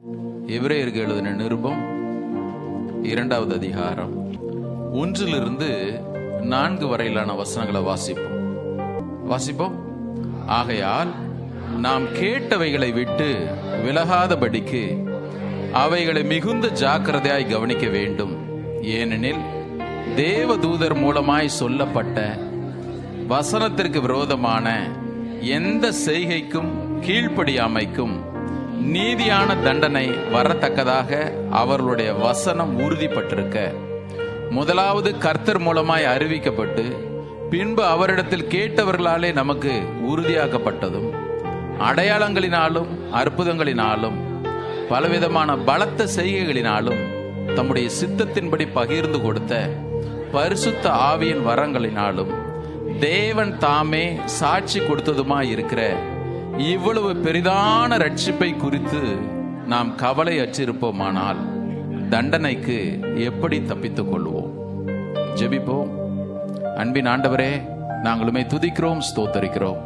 எபிரேயருக்கு எழுதின நிருபம் 2வது அதிகாரம் 1-4 வரையிலான வசனங்களை வாசிப்போம். ஆகையால் நாம் கேட்டவைகளை விட்டு விலகாதபடிக்கு அவைகளை மிகுந்த ஜாக்கிரதையாய் கவனிக்க வேண்டும். ஏனெனில் தேவதூதர் மூலமாய் சொல்லப்பட்ட வசனத்திற்கு விரோதமான எந்த செய்கைக்கும் கீழ்ப்படியாமைக்கும் நீதியான தண்டனை வரத்தக்கதாக அவர்களுடைய வசனம் உறுதிப்பட்டிருக்க, முதலாவது கர்த்தர் மூலமாய் அறிவிக்கப்பட்டு பின்பு அவரிடத்தில் கேட்டவர்களாலே நமக்கு உறுதியாக்கப்பட்டதும், அடையாளங்களினாலும் அற்புதங்களினாலும் பலவிதமான பலத்த செய்கைகளினாலும் தம்முடைய சித்தத்தின்படி பகிர்ந்து கொடுத்த பரிசுத்த ஆவியின் வரங்களினாலும் தேவன் தாமே சாட்சி கொடுத்ததுமாய் இருக்கிற இவ்வளவு பெரிதான ரட்சிப்பை குறித்து நாம் கவலை அற்றிருப்போமானால் தண்டனைக்கு எப்படி தப்பித்துக் கொள்வோம்? ஜெபிப்போம். அன்பின் ஆண்டவரே, நாங்களுமே துதிக்கிறோம், ஸ்தோத்தரிக்கிறோம்.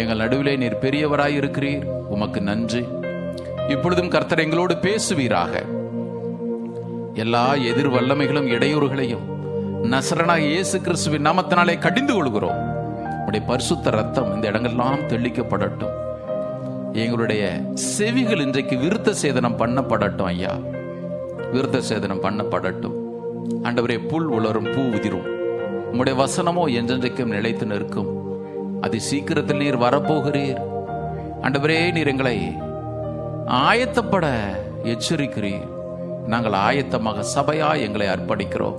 எங்கள் நடுவிலே நீர் பெரியவராய் இருக்கிறீர், உமக்கு நன்றி. இப்பொழுதும் கர்த்தர் எங்களோடு பேசுவீராக. எல்லா எதிர் வல்லமைகளும் இடையூறுகளையும் நசரனாகிய இயேசு கிறிஸ்துவின் நாமத்தினாலே கடிந்து கொள்கிறோம். உடைய பரிசுத்த ரத்தம் இந்த இடங்கள்லாம் தெளிக்கப்படட்டும். எங்களுடைய செவிகள் இன்றைக்கு விருத்த சேதனம் பண்ணப்படட்டும். ஐயா, விருத்த சேதனம் பண்ணப்படட்டும். ஆண்டவரே, புல் உலரும், பூ உதிரும், உம்முடைய வசனமோ என்றென்றைக்கும் நிலைத்து நிற்கும். அதி சீக்கிரத்தில் நீர் வரப்போகிறீர். ஆண்டவரே, நீர் எங்களை ஆயத்தப்பட எச்சரிக்கிறீர். நாங்கள் ஆயத்தமாக சபையாய் எங்களை அர்ப்பணிக்கிறோம்.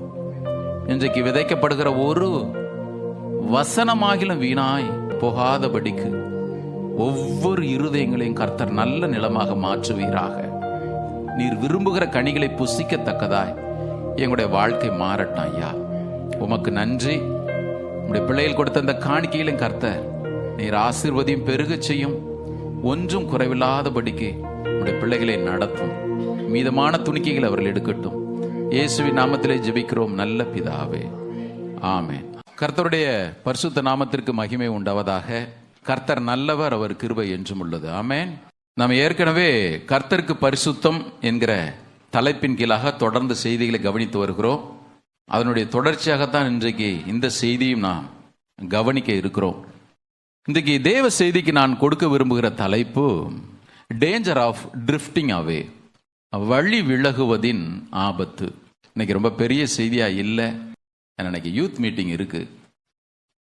இன்றைக்கு விதைக்கப்படுகிற ஒரு வசனமாகிலும் வீணாய் போகாதபடிக்கு ஒவ்வொரு இருதயங்களையும் கர்த்தர் நல்ல நிலமாக மாற்றுவீராக. நீர் விரும்புகிற கனிகளை புசிக்கத்தக்கதாய் எங்களுடைய வாழ்க்கை மாறட்டும். ஐயா, உமக்கு நன்றி. உங்களுடைய பிள்ளைகள் கொடுத்த அந்த காணிக்கையிலும் கர்த்தர் நீர் ஆசீர்வதியும் பெருக செய்யும். ஒன்றும் குறைவில்லாதபடிக்கு உங்களுடைய பிள்ளைகளை நடத்தும். மீதமான துணிக்கைகள் அவர்கள் எடுக்கட்டும். இயேசுவின் நாமத்திலே ஜெபிக்கிறோம் நல்ல பிதாவே, ஆமென். கர்த்தருடைய பரிசுத்த நாமத்திற்கு மகிமை உண்டாவதாக. கர்த்தர் நல்லவர், அவர் கிருபை என்றும் உள்ளது. ஆமென். நாம் ஏற்கனவே கர்த்தருக்கு பரிசுத்தம் என்கிற தலைப்பின் கீழாக தொடர்ந்து செய்திகளை கவனித்து வருகிறோம். அதனுடைய தொடர்ச்சியாகத்தான் இன்றைக்கு இந்த செய்தியும் நாம் கவனிக்க இருக்கிறோம். இன்றைக்கு தேவ செய்திக்கு நான் கொடுக்க விரும்புகிற தலைப்பு டேஞ்சர் ஆஃப் ட்ரிஃப்டிங் அவே, வழி விலகுவதின் ஆபத்து. இன்னைக்கு ரொம்ப பெரிய செய்தியா இல்லை, இன்னைக்கு யூத் மீட்டிங் இருக்கு.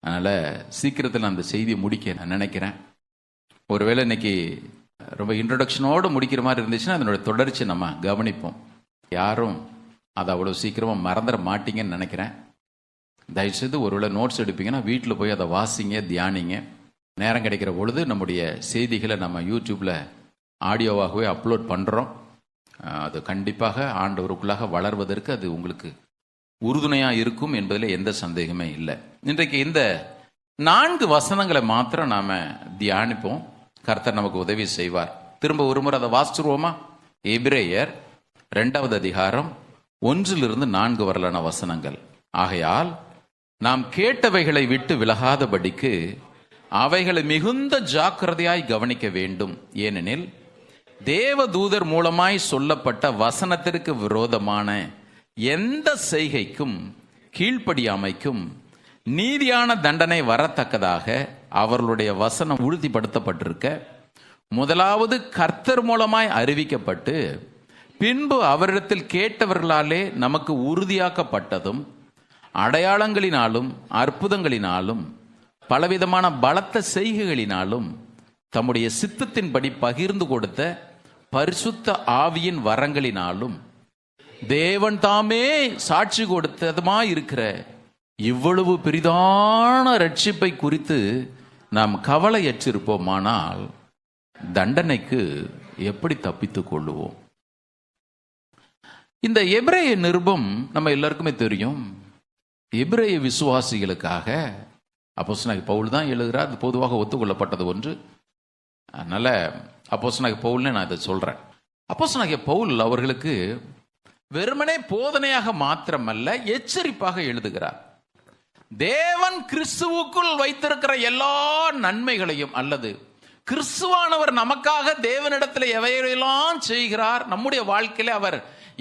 அதனால சீக்கிரத்தில் அந்த செய்தியை முடிக்க நான் நினைக்கிறேன். ஒருவேளை இன்னைக்கு ரொம்ப இன்ட்ரோடக்ஷனோடு முடிக்கிற மாதிரி இருந்துச்சுன்னா அதனுடைய தொடர்ச்சி நம்ம கவனிப்போம். யாரும் அதை அவ்வளோ சீக்கிரமாக மறந்துட மாட்டீங்கன்னு நினைக்கிறேன். தயவுசெய்து ஒருவேளை நோட்ஸ் எடுப்பீங்கன்னா வீட்டில் போய் அதை வாசிங்க, தியானிங்க. நேரம் கிடைக்கிற பொழுது நம்முடைய செய்திகளை நம்ம யூடியூப்பில் ஆடியோவாகவே அப்லோட் பண்ணுறோம். அது கண்டிப்பாக ஆண்டவருக்குள்ளாக வளர்வதற்கு அது உங்களுக்கு உறுதுணையாக இருக்கும் என்பதில் எந்த சந்தேகமே இல்லை. இன்றைக்கு இந்த 4 வசனங்களை மாத்திரம் நாம் தியானிப்போம். கர்த்தர் நமக்கு உதவி செய்வார். திரும்ப ஒரு முறை அதை வாசிச்சுருவோமா? எபிரேயர் 2வது அதிகாரம் 1-4 வரலான வசனங்கள். ஆகையால் நாம் கேட்டவைகளை விட்டு விலகாதபடிக்கு அவைகளை மிகுந்த ஜாக்கிரதையாய் கவனிக்க வேண்டும். ஏனெனில் தேவதூதர் மூலமாய் சொல்லப்பட்ட வசனத்திற்கு விரோதமான எந்த செய்கைக்கும் கீழ்ப்படியாமைக்கும் நீதியான தண்டனை வரத்தக்கதாக அவர்களுடைய வசனம் உறுதிப்படுத்தப்பட்டிருக்க, முதலாவது கர்த்தர் மூலமாய் அறிவிக்கப்பட்டு பின்பு அவரிடத்தில் கேட்டவர்களாலே நமக்கு உறுதியாக்கப்பட்டதும், அடையாளங்களினாலும் அற்புதங்களினாலும் பலவிதமான பலத்த செய்கைகளினாலும் தம்முடைய சித்தத்தின்படி பகிர்ந்து கொடுத்த பரிசுத்த ஆவியின் வரங்களினாலும் தேவன் தாமே சாட்சி கொடுத்ததுமாய் இருக்கிற இவ்வளவு பெரிதான ரட்சிப்பை குறித்து நாம் கவலையற்றிருப்போமானால் தண்டனைக்கு எப்படி தப்பித்துக் கொள்ளுவோம்? இந்த எபிரேய நிருபம் நம்ம எல்லாருக்குமே தெரியும். எபிரேய விசுவாசிகளுக்காக அப்போஸ்தலனாகிய பவுல் தான் எழுதுகிறார். அது பொதுவாக ஒத்துக்கொள்ளப்பட்டது ஒன்று. அதனால அப்போஸ்தலனாகிய பவுல்னு நான் இதை சொல்றேன். அப்போஸ்தலனாகிய பவுல் அவர்களுக்கு வெறுமனே போதனையாக மாத்திரமல்ல, எச்சரிப்பாக எழுதுகிறார். தேவன் கிறிஸ்துவுக்குள் வைத்திருக்கிற எல்லா நன்மைகளையும் அல்லது கிறிஸ்துவானவர் நமக்காக தேவனிடத்தில் எவையெல்லாம் செய்கிறார், நம்முடைய வாழ்க்கையில அவர்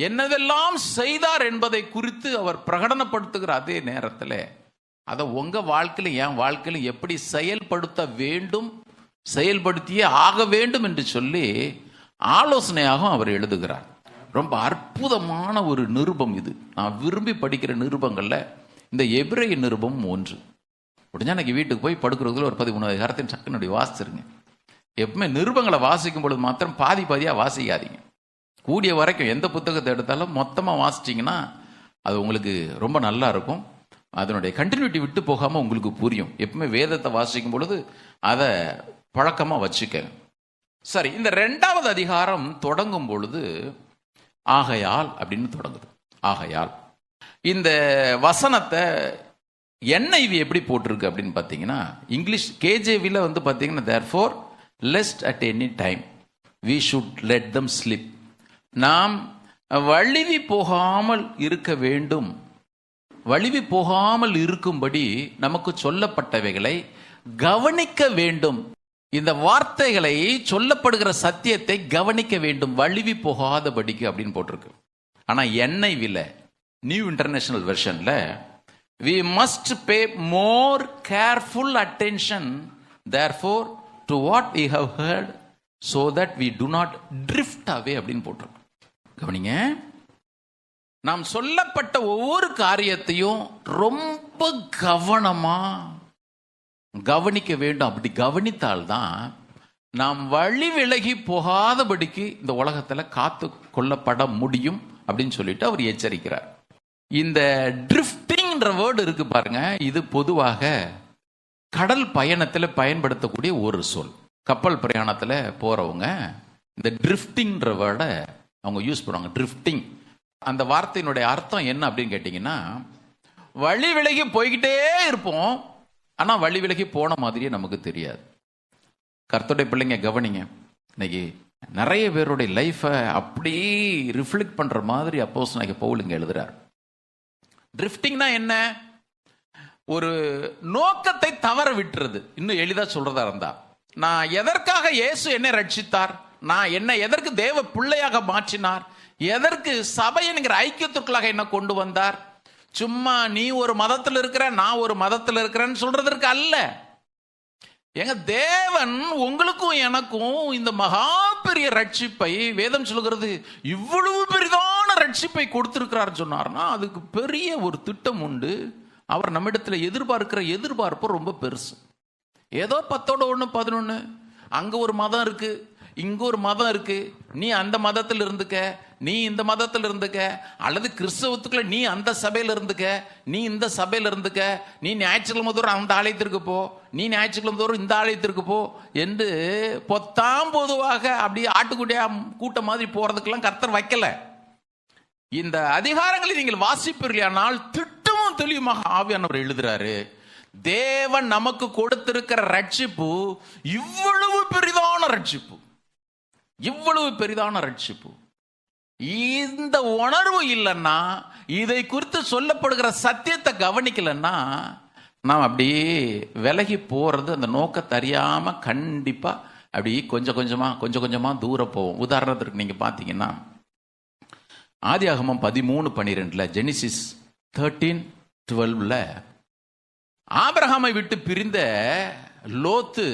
என்னவெல்லாம் செய்தார் என்பதை குறித்து அவர் பிரகடனப்படுத்துகிற அதே நேரத்தில் அதை உங்க வாழ்க்கையில என் வாழ்க்கையில எப்படி செயல்படுத்த வேண்டும், செயல்படுத்தியே ஆக வேண்டும் என்று சொல்லி ஆலோசனையாகவும் அவர் எழுதுகிறார். ரொம்ப அற்புதமான ஒரு நிருபம் இது. நான் விரும்பி படிக்கிற நிருபங்கள்ல இந்த எபிரேய நிருபம் ஒன்று. முடிஞ்சா எனக்கு வீட்டுக்கு போய் படுக்கிறதுல ஒரு 13 அதிகாரத்தின் சக்குனுடைய வாசிச்சிருங்க. எப்பவுமே நிருபங்களை வாசிக்கும் பொழுது மாத்திரம் பாதியாக வாசிக்காதீங்க. கூடிய வரைக்கும் எந்த புத்தகத்தை எடுத்தாலும் மொத்தமாக வாசிச்சிங்கன்னா அது உங்களுக்கு ரொம்ப நல்லா இருக்கும். அதனுடைய கண்டினியூட்டி விட்டு போகாமல் உங்களுக்கு புரியும். எப்பவுமே வேதத்தை வாசிக்கும் பொழுது அதை பழக்கமாக வச்சுக்க. சரி, இந்த 2வது அதிகாரம் தொடங்கும் பொழுது ஆகையால் அப்படின்னு தொடங்குது. ஆகையால் இந்த வசனத்தை NIV எப்படி போட்டிருக்கு அப்படின்னு பார்த்தீங்கன்னா, இங்கிலீஷ் KJVல வந்து பார்த்தீங்கன்னா therefore lest at any time we should let them slip. நாம் வழுவி போகாமல் இருக்க வேண்டும், வழுவி போகாமல் இருக்கும்படி நமக்கு சொல்லப்பட்டவைகளை கவனிக்க வேண்டும். இந்த வார்த்தைகளை சொல்லப்படுகிற சத்தியத்தை கவனிக்க வேண்டும், வழுவி போகாதபடிக்கு அப்படின்னு போட்டிருக்கு. ஆனா NIVல நியூ இன்டர்நேஷனல் வெர்ஷன்ல we must pay more careful attention therefore to what we have heard so that we do not drift away அப்படின்னு போட்டிருக்கு. கவனிங்க, நாம் சொல்லப்பட்ட ஒவ்வொரு காரியத்தையும் ரொம்ப கவனமா கவனிக்க வேண்டும். அப்படி கவனித்தால்தான் நாம் வழி விலகி போகாதபடிக்கு இந்த உலகத்துல காத்து கொள்ளப்பட முடியும் அப்படின்னு சொல்லிட்டு அவர் எச்சரிக்கிறார். இந்த ட்ரிஃப்டிங்ன்ற வேர்டு இருக்கு பாருங்க, இது பொதுவாக கடல் பயணத்தில் பயன்படுத்தக்கூடிய ஒரு சொல். கப்பல் பிரயாணத்தில் போறவங்க இந்த ட்ரிஃப்டிங்ன்ற வேர்டை அவங்க யூஸ் பண்ணுவாங்க. ட்ரிஃப்டிங் அந்த வார்த்தையினுடைய அர்த்தம் என்ன அப்படின்னு கேட்டிங்கன்னா, வழி விலகி போய்கிட்டே இருப்போம், ஆனால் வழி விலகி போன மாதிரியே நமக்கு தெரியாது. கர்த்தருடைய பிள்ளைங்க கவனிங்க, இன்னைக்கு நிறைய பேருடைய லைஃப்பை அப்படியே ரிஃப்ளெக்ட் பண்ற மாதிரி அப்போஸ்தலனாகிய பவுல் இங்க எழுதுறார். ட்ரிஃப்டிங்னா என்ன? ஒரு நோக்கத்தை தவற விட்டுறது. இன்னும் எளிதா சொல்றதா இருந்தா, நான் எதற்காக இயேசு என்னை ரட்சித்தார், நான் என்ன எதற்கு தேவ பிள்ளையாக மாற்றினார், எதற்கு சபை என்கிற ஐக்கியத்திற்குள்ளாக என்ன கொண்டு வந்தார், சும்மா நீ ஒரு மதத்தில் இருக்கிற நான் ஒரு மதத்தில் இருக்கிறேன்னு சொல்றதற்கு அல்ல. எங்க தேவன் உங்களுக்கும் எனக்கும் இந்த மகா பெரிய ரட்சிப்பை, வேதம் சொல்லுகிறது இவ்வளவு பெரிதான ரட்சிப்பை கொடுத்திருக்கிறார் சொன்னார்னா அதுக்கு பெரிய ஒரு திட்டம் உண்டு. அவர் நம்மிடத்துல எதிர்பார்க்கிற எதிர்பார்ப்பு ரொம்ப பெருசு. ஏதோ 10 11 அங்க ஒரு மதம் இருக்கு, இங்க ஒரு மதம் இருக்கு, நீ அந்த மதத்தில் இருந்துக்க, நீ இந்த மதத்தில் இருந்துக்க, அல்லது கிறிஸ்தவத்துக்குள்ள நீ அந்த சபையில இருந்துக்க, நீ இந்த சபையில இருந்துக்க, நீ ஞாயிற்றுக்கிழமை தோறும் அந்த ஆலயத்திற்கு போ, நீ ஞாயிற்றுக்கிழமை தோறும் இந்த ஆலயத்திற்கு போ என்று பொத்தாம் பொதுவாக அப்படி ஆட்டுக்குட்டியா கூட்டம் மாதிரி போறதுக்கெல்லாம் கர்த்தர் வைக்கல. இந்த அதிகாரங்களை நீங்கள் வாசிப்பீர்களானால் திட்டமும் தெளிவுமாக ஆவியானவர் எழுதுறாரு. தேவன் நமக்கு கொடுத்திருக்கிற ரட்சிப்பு இவ்வளவு பெரிதான ரட்சிப்பு, இவ்வளவு பெரிதான ரட்சிப்பு. இந்த உணர்வு இல்லைன்னா, இதை குறித்து சொல்லப்படுகிற சத்தியத்தை கவனிக்கலன்னா, நாம் அப்படியே விலகி போறது, அந்த நோக்கத்தை அறியாம கண்டிப்பா அப்படி கொஞ்சம் கொஞ்சமா தூரம் போவோம். உதாரணத்திற்கு நீங்க பாத்தீங்கன்னா, ஆதியாகமம் 13:12 ஜெனிசிஸ் 13:12 ஆபிரகாமை விட்டு பிரிந்த லோத்து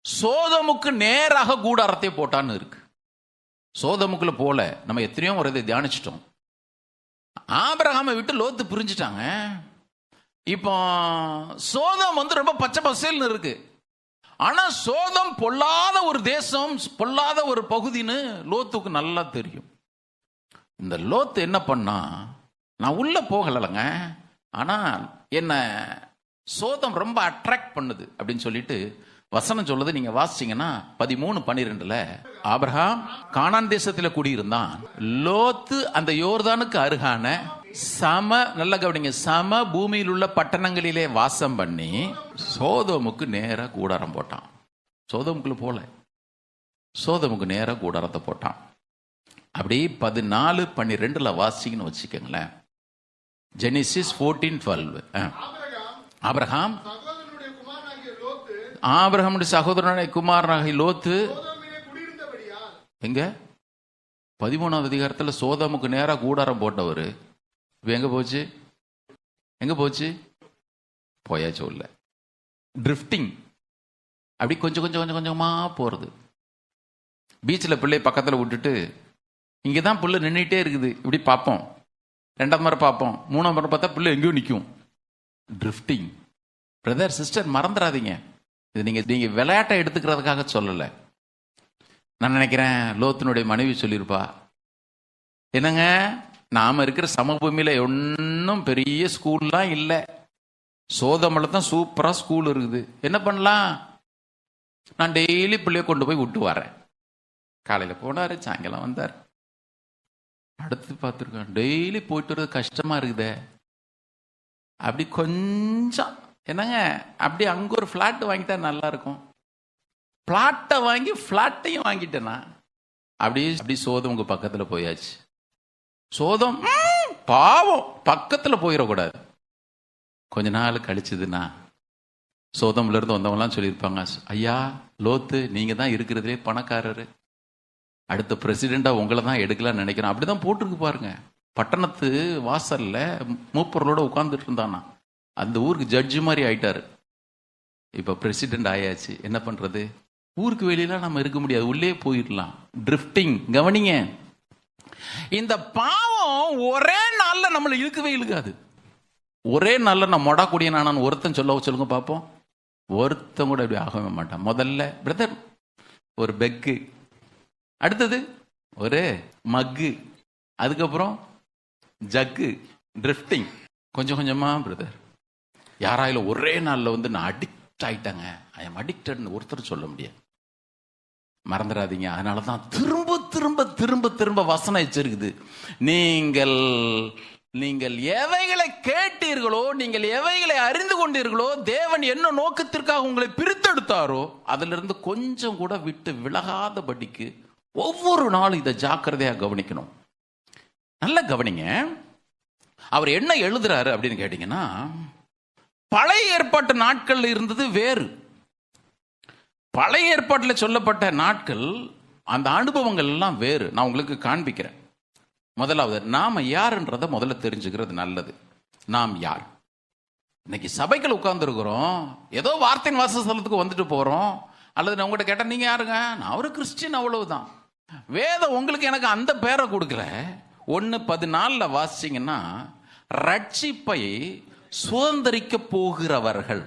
சோதமுக்கு நேராக கூடாரத்தை போட்டான்னு இருக்கு. சோதமுக்குள்ள போல நம்ம எத்தனையோ ஒரு இதை தியானிச்சிட்டோம். ஆபிரகாமை விட்டு லோத்து பிரிஞ்சுட்டாங்க. இப்போ சோதம் ரொம்ப பச்சை பசேல்னு இருக்கு. ஆனா சோதம் பொல்லாத ஒரு தேசம், பொல்லாத ஒரு பகுதின்னு லோத்துக்கு நல்லா தெரியும். இந்த லோத்து என்ன பண்ணா, நான் உள்ள போகலங்க, ஆனா என்ன சோதம் ரொம்ப அட்ராக்ட் பண்ணுது அப்படின்னு சொல்லிட்டு வசனம் சொல்லுது. நீங்க வாசிச்சீங்கன்னா 13:12 ஆபிரகாம் கானான் தேசத்தில் குடியிருந்தான். லோத்து அந்த யோர்தானுக்கு அருகான நல்ல கவனிங்க, சம பூமியில் உள்ள பட்டணங்களிலே வாசம் பண்ணி சோதோமுக்கு நேர கூடாரம் போட்டான். சோதோமுக்குள்ள போல, சோதோமுக்கு நேர கூடாரத்தை போட்டான். அப்படி 14:12 வாசிங்கன்னு வச்சுக்கோங்களேன். ஜெனிசிஸ் 14:12 ஆபிரகாம் ஆபிரகாமுடைய சகோதரனை குமாரனாகி லோத்து எங்க 13வது அதிகாரத்தில் சோதமுக்கு நேராக கூடாரம் போட்டவர் இப்போ எங்க போச்சு போயாச்சு உள்ள ட்ரிஃப்டிங். அப்படி கொஞ்சம் கொஞ்சம் கொஞ்சம் கொஞ்சமாக போகிறது. பீச்சில் பிள்ளை பக்கத்தில் விட்டுட்டு இங்கே தான் பிள்ளை நின்றுட்டே இருக்குது, இப்படி பார்ப்போம், 2வது முறை பார்ப்போம், 3வது முறை பார்த்தா பிள்ளை எங்கேயும் நிற்கும். ட்ரிஃப்டிங். பிரதர் சிஸ்டர் மறந்துடாதீங்க, இது நீங்கள் விளையாட்டை எடுத்துக்கிறதுக்காக சொல்லலை. நான் நினைக்கிறேன் லோத்தினுடைய மனைவி சொல்லியிருப்பா, என்னங்க நாம் இருக்கிற சமபூமியில் ஒன்றும் பெரிய ஸ்கூல்லாம் இல்லை, சோதமில் தான் சூப்பராக ஸ்கூல் இருக்குது, என்ன பண்ணலாம், நான் டெய்லி பிள்ளைய கொண்டு போய் விட்டு வரேன். காலையில் போனார், சாயங்காலம் வந்தார். அடுத்து பார்த்துருக்கேன் டெய்லி போயிட்டு வர்றது கஷ்டமாக இருக்குதே, அப்படி கொஞ்சம் என்னங்க அப்படி அங்கே ஒரு ஃப்ளாட் வாங்கிட்டா நல்லா இருக்கும், பிளாட்டை வாங்கி ஃப்ளாட்டையும் வாங்கிட்டேன்னா அப்படி சோதம் உங்கள் பக்கத்தில் போயாச்சு. சோதம் பாவம் பக்கத்தில் போயிடக்கூடாது. கொஞ்ச நாள் கழிச்சதுன்னா சோதம்ல இருந்து வந்தவங்கலாம் சொல்லியிருப்பாங்க, ஐயா லோத்து நீங்க தான் இருக்கிறதுலே பணக்காரரு, அடுத்த பிரசிடெண்டா உங்களை தான் எடுக்கலாம்னு நினைக்கிறேன். அப்படிதான் போட்டிருக்கு பாருங்க. பட்டணத்து வாசல்ல மூப்பர்களோட உட்கார்ந்துட்டு இருந்தானா, அந்த ஊருக்கு ஜட்ஜு மாதிரி ஆயிட்டாரு. இப்ப பிரசிடென்ட் ஆயாச்சு, என்ன பண்றது, ஊருக்கு வெளியெல்லாம் நம்ம இருக்க முடியாது, உள்ளே போயிடலாம். ட்ரிஃப்டிங். கவனிங்க, இந்த பாவம் ஒரே நாள்ல நம்மளை இழுக்கவே இழுக்காது. ஒரே நாள்ல நான் மொடக்கூடிய நான் ஒருத்தன் சொல்லுங்க பார்ப்போம், ஒருத்தன் கூட இப்படி ஆகவே மாட்டான். முதல்ல பிரதர் ஒரு பெக்கு, அடுத்தது ஒரு மக்கு, அதுக்கப்புறம் ஜக்கு. ட்ரிஃப்டிங். கொஞ்சம் கொஞ்சமா பிரதர் யாராயிலும் ஒரே நாள்ல நான் அடிக்ட் ஆயிட்டாங்க, ஐ எம் அடிக்டட்னு ஒருத்தர் சொல்ல முடியாது. மறந்துடாதீங்க. அதனாலதான் திரும்ப திரும்ப திரும்ப திரும்ப வசனம் எச்சரிக்குது, நீங்கள் எவைகளை கேட்டீர்களோ, நீங்கள் எவைகளை அறிந்து கொண்டீர்களோ, தேவன் என்ன நோக்கத்திற்காக உங்களை பிரித்தெடுத்தாரோ அதிலிருந்து கொஞ்சம் கூட விட்டு விலகாதபடிக்கு ஒவ்வொரு நாளும் இதை ஜாக்கிரதையா கவனிக்கணும். நல்ல கவனிங்க. அவர் என்ன எழுதுறாரு அப்படின்னு கேட்டீங்கன்னா, பழைய ஏற்பாட்டு நாட்கள் இருந்தது வேறு. பழைய ஏற்பாட்டில் சொல்லப்பட்ட நாட்கள், அந்த அனுபவங்கள் எல்லாம் வேறு. நான் உங்களுக்கு காண்பிக்கிறேன். முதலாவது, நாம யாருன்றதை முதல்ல தெரிஞ்சுக்கிறது நல்லது. நாம் யார்? இன்னைக்கு சபைகள் உட்கார்ந்து இருக்கிறோம், ஏதோ வார்த்தையின் வாசஸ்தலத்துக்கு வந்துட்டு போறோம், அல்லது நான் உங்கள்கிட்ட கேட்டேன் நீங்க யாருங்க, நான் ஒரு கிறிஸ்டின், அவ்வளவுதான். வேதம் உங்களுக்கு எனக்கு அந்த பேரை கொடுக்கல. 1:14 வாசிச்சீங்கன்னா, ரட்சிப்பை சுதந்திரிக்க போகிறவர்கள்,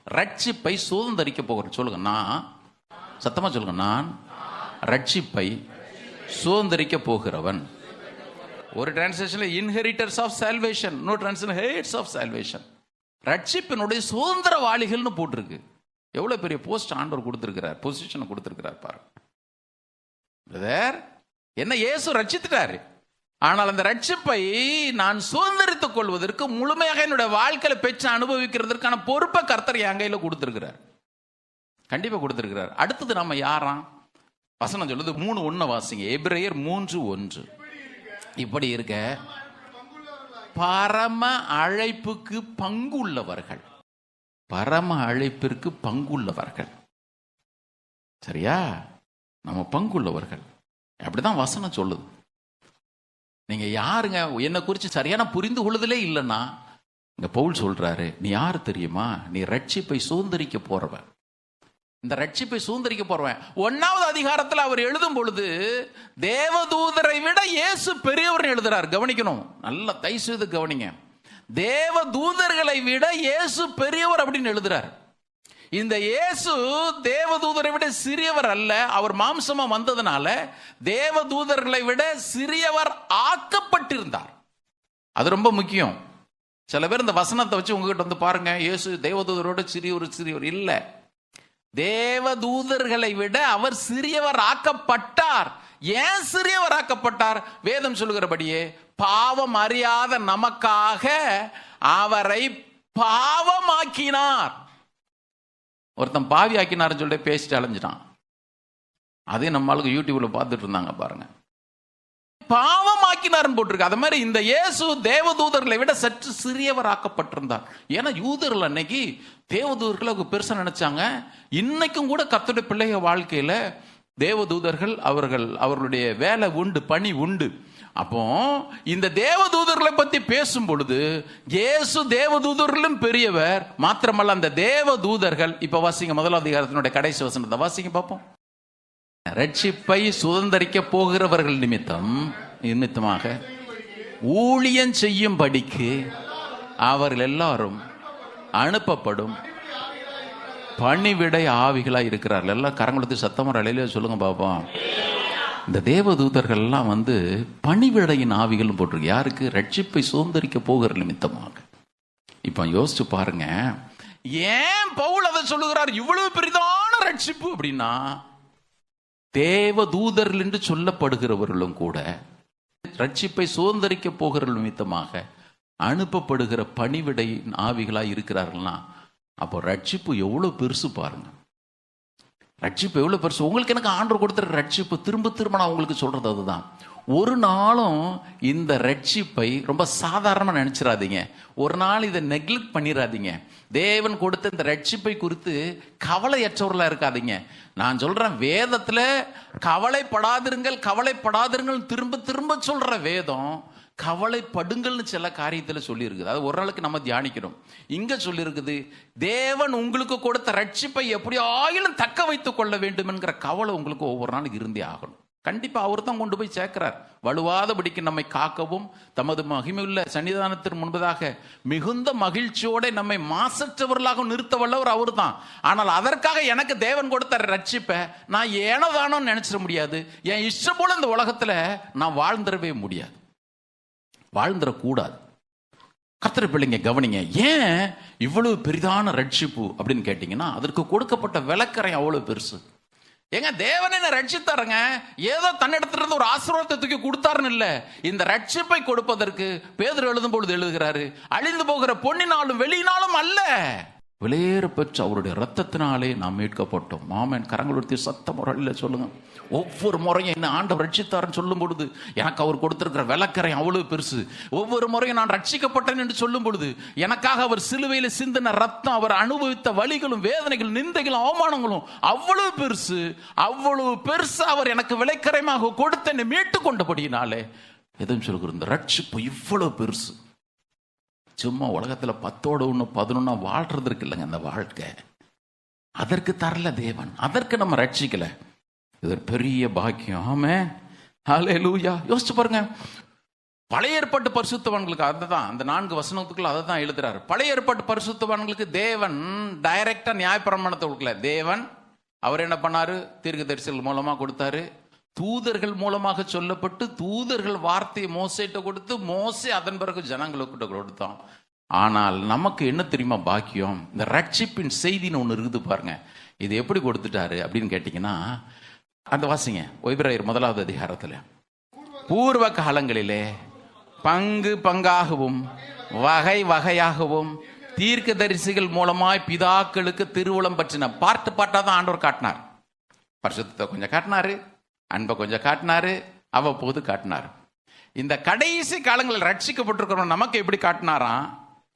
ரட்சிப்பை சுதந்திரிக்க போகிற, சொல்லுங்க, நான் சத்தமா சொல்லுங்க, நான் ரட்சிப்பை சுதந்திரிக்க போகிறவன். ஒரு டிரான்ஸ்லேஷன்ல இன்ஹெரிட்டர்ஸ் ஆஃப் சால்வேஷன், இன்னொரு டிரான்ஸ்லேஷன் ஹெரிட்ஸ் ஆஃப் சால்வேஷன். ரட்சிப்பினுடைய சுதந்திரவாளிகள்னு போட்டிருக்கு. எவ்வளவு பெரிய போஸ்ட் ஆண்டவர் கொடுத்திருக்கிறார், பொசிஷனை கொடுத்திருக்கிறார் பாரு. பிரதர் என்ன இயேசு ரட்சித்துட்டாரு, ஆனால் அந்த ரட்சிப்பை நான் சுதந்திரித்துக் கொள்வதற்கு, முழுமையாக என்னுடைய வாழ்க்கையில பெற்று அனுபவிக்கிறதுக்கான பொறுப்பை கர்த்தர் என் கையில கொடுத்திருக்கிறார், கண்டிப்பா கொடுத்திருக்கிறார். அடுத்தது நம்ம யாராம்? வசனம் சொல்லுது 3:1 வாசிங்க, எபிரேயர் 3:1. இப்படி இருக்க பரம அழைப்புக்கு பங்குள்ளவர்கள், பரம அழைப்பிற்கு பங்குள்ளவர்கள், சரியா? நம்ம பங்குள்ளவர்கள், அப்படிதான் வசனம் சொல்லுது. நீங்க யாருங்க, என்னை குறித்து சரியான புரிந்து கொள்ளுதலே இல்லைன்னா, இங்க பவுல் சொல்றாரு, நீ யாரு தெரியுமா, நீ ரட்சிப்பை சுதந்திரிக்க போறவன். இந்த ரட்சிப்பை சுதந்திரிக்க போறவன். 1வது அதிகாரத்தில் அவர் எழுதும் பொழுது தேவதூதரை விட இயேசு பெரியவர் எழுதுறார். கவனிக்கணும், நல்ல தயவுசெய்து கவனிங்க. தேவதூதர்களை விட இயேசு பெரியவர் அப்படின்னு எழுதுறார். இந்த இயேசு தேவதூதரை விட சிறியவர் அல்ல. அவர் மாம்சமா வந்ததுனால தேவதூதர்களை விட சிறியவர் ஆக்கப்பட்டிருந்தார். அது ரொம்ப முக்கியம். சில பேர் இந்த வசனத்தை வச்சு உங்ககிட்ட வந்து பாருங்க, இயேசு தேவதூதரோட சிறியவர் இல்ல, தேவதூதர்களை விட அவர் சிறியவர் ஆக்கப்பட்டார். ஏன் சிறியவர் ஆக்கப்பட்டார்? வேதம் சொல்லுகிறபடியே பாவம் அறியாத நமக்காக அவரை பாவமாக்கினார். ஒருத்தன் பாவி ஆக்கினார்னு சொல்லிட்டு பேசிட்டு அலைஞ்சிட்டான். அதே நம்மளுக்கு யூடியூப்ல பார்த்துட்டு இருந்தாங்க பாருங்க. பாவமாக்கினார்னு போட்டிருக்கு. அது மாதிரி இந்த இயேசு தேவதூதர்களை விட சற்று சிறியவராக்கப்பட்டிருந்தார். ஏன்னா யூதர்கள் அன்னைக்கு தேவதூதர்களை பெருசா நினைச்சாங்க. இன்னைக்கும் கூட கர்த்தருடைய பிள்ளைய வாழ்க்கையில தேவதூதர்கள் அவர்களுடைய வேலை உண்டு, பணி உண்டு. அப்போ இந்த தேவதூதர்களை பத்தி பேசும் பொழுது இயேசு தேவதூதர்களும் பெரியவர் மாத்திரமல்ல, அந்த தேவதூதர்கள் இப்ப வாசிங்க, முதலாவது அதிகாரத்தினுடைய கடைசி வசனத்தை வாசிங்க பார்ப்போம். ரட்சிப்பை சுதந்தரிக்க போகிறவர்கள் நிமித்தமாக ஊழியம் செய்யும் படிக்கு அவர்கள் எல்லாரும் அனுப்பப்படும் பணிவிடை ஆவிகளா இருக்கிறார்கள். எல்லாம் கரங்களுக்கு சத்தமர அலையில சொல்லுங்க பாப்போம். இந்த தேவதூதர்கள் எல்லாம் பணிவிடையின் ஆவிகள் போட்டிருக்கு. யாருக்கு? ரட்சிப்பை சுதந்தரிக்க போகிற நிமித்தமாக. இப்ப யோசிச்சு பாருங்க, ஏன் பவுல் அதை சொல்லுகிறார்? இவ்வளவு பெரிதான ரட்சிப்பு அப்படின்னா, தேவதூதர்கள் என்று சொல்லப்படுகிறவர்களும் கூட ரட்சிப்பை சுதந்தரிக்க போகிற நிமித்தமாக அனுப்பப்படுகிற பணிவிடையின் ஆவிகளா இருக்கிறார்கள்னா, அப்போ ரட்சிப்பு எவ்வளவு பெருசு பாருங்க. ரட்சிப்பு எவ்வளவு பெருசு. உங்களுக்கு எனக்கு ஆண்டவர் கொடுத்த ரட்சிப்பு திரும்ப திரும்ப நான் உங்களுக்கு சொல்றது அதுதான். ஒரு நாளும் இந்த ரட்சிப்பை ரொம்ப சாதாரணமா நினைச்சிடாதீங்க. ஒரு நாள் இதை நெக்லெக்ட் பண்ணிடாதீங்க. தேவன் கொடுத்த இந்த ரட்சிப்பை குறித்து கவலையற்றவர்களா இருக்காதீங்க. நான் சொல்றேன், வேதத்துல கவலைப்படாதிருங்கள் திரும்ப திரும்ப சொல்ற வேதம் கவலைப்படுங்கள்னு சில காரியத்தில் சொல்லியிருக்குது. அது ஒரு நாளுக்கு நம்ம தியானிக்கணும். இங்க சொல்லியிருக்குது, தேவன் உங்களுக்கு கொடுத்த ரட்சிப்பை எப்படி ஆயிலும் தக்க வைத்துக் கொள்ள வேண்டும் என்கிற கவலை உங்களுக்கு ஒவ்வொரு நாளுக்கு இருந்தே ஆகணும். கண்டிப்பா அவர் தான் கொண்டு போய் சேர்க்கிறார். வலுவாதபடிக்கு நம்மை காக்கவும் தமது மகிமையுள்ள சன்னிதானத்திற்கு முன்பதாக மிகுந்த மகிழ்ச்சியோட நம்மை மாசற்றவர்களாக நிறுத்த வல்லவர் அவர் தான். ஆனால் அதற்காக எனக்கு தேவன் கொடுத்த ரட்சிப்பை நான் ஏனதானோ நினைச்சிட முடியாது. என் இஷ்டம் போல இந்த உலகத்துல நான் வாழ்ந்துடவே முடியாது, வாழ்ந்துடக்கூடாது. கர்த்தர் பிள்ளைங்க கவனிங்க, ஏன் இவ்வளவு பெரிதான ரட்சிப்பு அப்படின்னு கேட்டீங்கன்னா, அதற்கு கொடுக்கப்பட்ட விளக்கறை அவ்வளவு பெருசு. ஏங்க, தேவன் என்ன ரட்சித்தாருங்க, ஏதோ தன்னிடத்துல இருந்து ஒரு ஆசீர்வாதத்தை தூக்கி கொடுத்தாருன்னு இல்ல. இந்த ரட்சிப்பை கொடுப்பதற்கு பேதுரு எழுதும் பொழுது எழுதுகிறாரு, அழிந்து போகிற பொன்னினாலும் வெளியினாலும் அல்ல, விலையேற பெற்ற அவருடைய ரத்தத்தினாலே நாம் மீட்கப்பட்டோம். ஆமென். கரங்களுடைய சத்தம் முறையில சொல்லுங்க. ஒவ்வொரு முறையும் என்ன ஆண்டவர் ரட்சித்தாருன்னு சொல்லும் பொழுது எனக்கு அவர் கொடுத்திருக்கிற விளக்கறை அவ்வளவு பெருசு. ஒவ்வொரு முறையும் நான் ரட்சிக்கப்பட்டேன் என்று சொல்லும் பொழுது எனக்காக அவர் சிலுவையில் சிந்தின ரத்தம், அவர் அனுபவித்த வலிகளும் வேதனைகளும் நிந்தைகளும் அவமானங்களும் அவ்வளவு பெருசு. அவ்வளவு பெருசு அவர் எனக்கு விலைக்கரைமாக கொடுத்து என்னை மீட்டு கொண்டபடியினாலே எதுவும் சொல்கிற இந்த ரட்சிப்பு இவ்வளவு பெருசு. சும்மா உலகத்துல 10 11 வாழ்றதுக்கு இல்லைங்க அந்த வாழ்க்கை. அதற்கு தரல தேவன், அதற்கு நம்ம ரட்சிக்கல. இது ஒரு பெரிய பாக்கியம். ஆமென், ஹல்லேலூயா. யோசிச்சு பாருங்க, பழைய ஏற்பாட்டு பரிசுத்தவான்களுக்கு அதுதான், அந்த 4 வசனத்துக்குள்ள அதை தான் எழுதுறாரு. பழைய ஏற்பாட்டு பரிசுத்தவான்களுக்கு தேவன் டைரக்டா நியாயப்பிரமாணத்தை கொடுக்கல. தேவன் அவர் என்ன பண்ணாரு? தீர்க்கதரிசிகள் மூலமா கொடுத்தாரு, தூதர்கள் மூலமாக சொல்லப்பட்டு தூதர்கள் வார்த்தையை மோசேட்ட கொடுத்து மோசே அதன் பிறகு ஜனங்களுக்கு கொடுத்தான். ஆனால் நமக்கு என்ன தெரியுமா பாக்கியம்? இந்த ரட்சிப்பின் செய்தின்னு ஒன்று இருக்குது பாருங்க. இது எப்படி கொடுத்துட்டாரு அப்படின்னு கேட்டீங்கன்னா, அந்த வாசிங்க எபிரேயர் 1வது அதிகாரத்துல, பூர்வ காலங்களிலே பங்கு பங்காகவும் வகை வகையாகவும் தீர்க்கதரிசிகள் மூலமாய் பிதாக்களுக்கு திருவுளம் பற்றின பாட்டு பாட்டா தான் ஆண்டவர் காட்டினார். பரிசுத்தத்தை கொஞ்சம் காட்டினாரு, அன்பை கொஞ்சம் காட்டினாரு, அவ்வப்போது காட்டினார். இந்த கடைசி காலங்களில் ரட்சிக்கப்பட்டிருக்கிறோம் நமக்கு எப்படி காட்டினாராம்?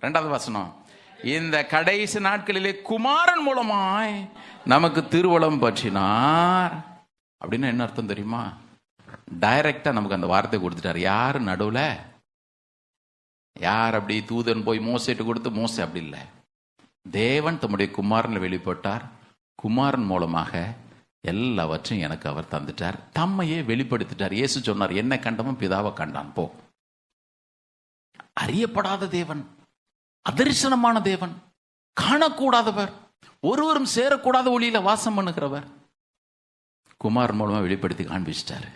2வது வசனம், இந்த கடைசி நாட்களிலே குமாரன் மூலமாய் நமக்கு திருவுளம் பற்றினார். அப்படின்னு என்ன அர்த்தம் தெரியுமா? டைரக்டா நமக்கு அந்த வார்த்தை கொடுத்துட்டார். யாரு நடுவுல? யார் அப்படி தூதன் போய் மோசேட்டு கொடுத்து மோசே அப்படி இல்லை. தேவன் தம்முடைய குமாரன் வெளிப்பட்டார். குமாரன் மூலமாக எல்லாவற்றையும் எனக்கு அவர் தந்துட்டார். தம்மையே வெளிப்படுத்திட்டார். இயேசு சொன்னார், என்ன கண்டவன் பிதாவை கண்டான். போ. அறியப்படாத தேவன், அதரிசனமான தேவன், காணக்கூடாதவர், ஒருவரும் சேரக்கூடாத ஒளியில வாசம் பண்ணுகிறவர் குமாரன் மூலமா வெளிப்படுத்தி காண்பிச்சிட்டாரு.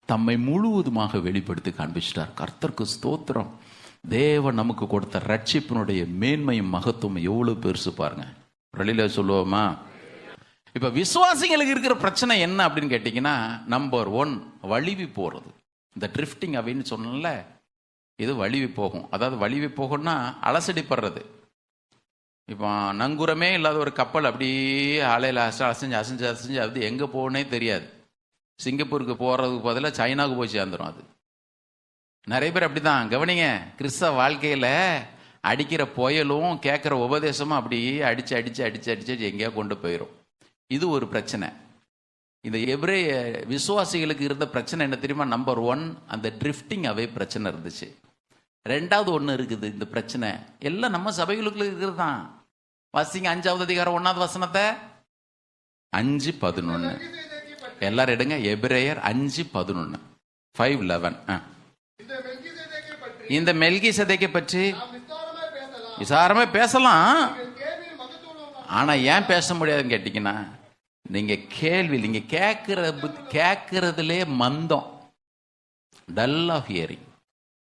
தம்மை முழுவதுமாக வெளிப்படுத்தி காண்பிச்சிட்டார். கர்த்தருக்கு ஸ்தோத்திரம். தேவன் நமக்கு கொடுத்த ரட்சிப்பினுடைய மேன்மையும் மகத்துவம் எவ்வளவு பெருசு பாருங்க. வெளியில சொல்லுவோமா? இப்ப விசுவாசிகளுக்கு இருக்கிற பிரச்சனை என்ன அப்படின்னு கேட்டீங்கன்னா, நம்பர் 1 வலிவி போறது. இந்த ட்ரிஃப்டிங் அப்படின்னு சொன்னல, இது வலிவி போகும். அதாவது வலிவி போகும்னா அலசடிப்படுறது. இப்போ நங்கூரமே இல்லாத ஒரு கப்பல் அப்படியே அலையில் அசைஞ்சு அசைஞ்சு அசைஞ்சு அது எங்கே போகணுன்னே தெரியாது. சிங்கப்பூருக்கு போகிறதுக்கு பதிலாக சைனாவுக்கு போய் சேர்ந்துடும். அது நிறைய பேர் அப்படி தான். கவனிங்க, கிறிஸ்தவ வாழ்க்கையில் அடிக்கிற புயலும் கேட்குற உபதேசமும் அப்படியே அடித்து அடித்து அடித்து அடித்து எங்கேயா கொண்டு போயிடும். இது ஒரு பிரச்சனை. இந்த எபிரேய விசுவாசிகளுக்கு இருந்த பிரச்சனை என்ன தெரியுமா? நம்பர் 1, அந்த ட்ரிஃப்டிங் அவே பிரச்சனை இருந்துச்சு. 2வது ஒன்று இருக்குது. இந்த பிரச்சனை எல்லாம் நம்ம சபைகளுக்குள்ள இருக்கிறது தான். வாசிங்க 5வது அதிகாரம் 1வது வசனத்தை. 5:11 எல்லாரும் எடுங்க. எபிரேயர் 5:11 5:11. இந்த மெல்கிசேதேக்கை பற்றி விசாரமா பேசலாம். ஆனா ஏன் பேச முடியாதுன்னு கேட்டீங்கன்னா, நீங்க கேள்வி, நீங்க கேட்கறதுலே மந்தம், டல் ஆஃப் ஹியரிங்.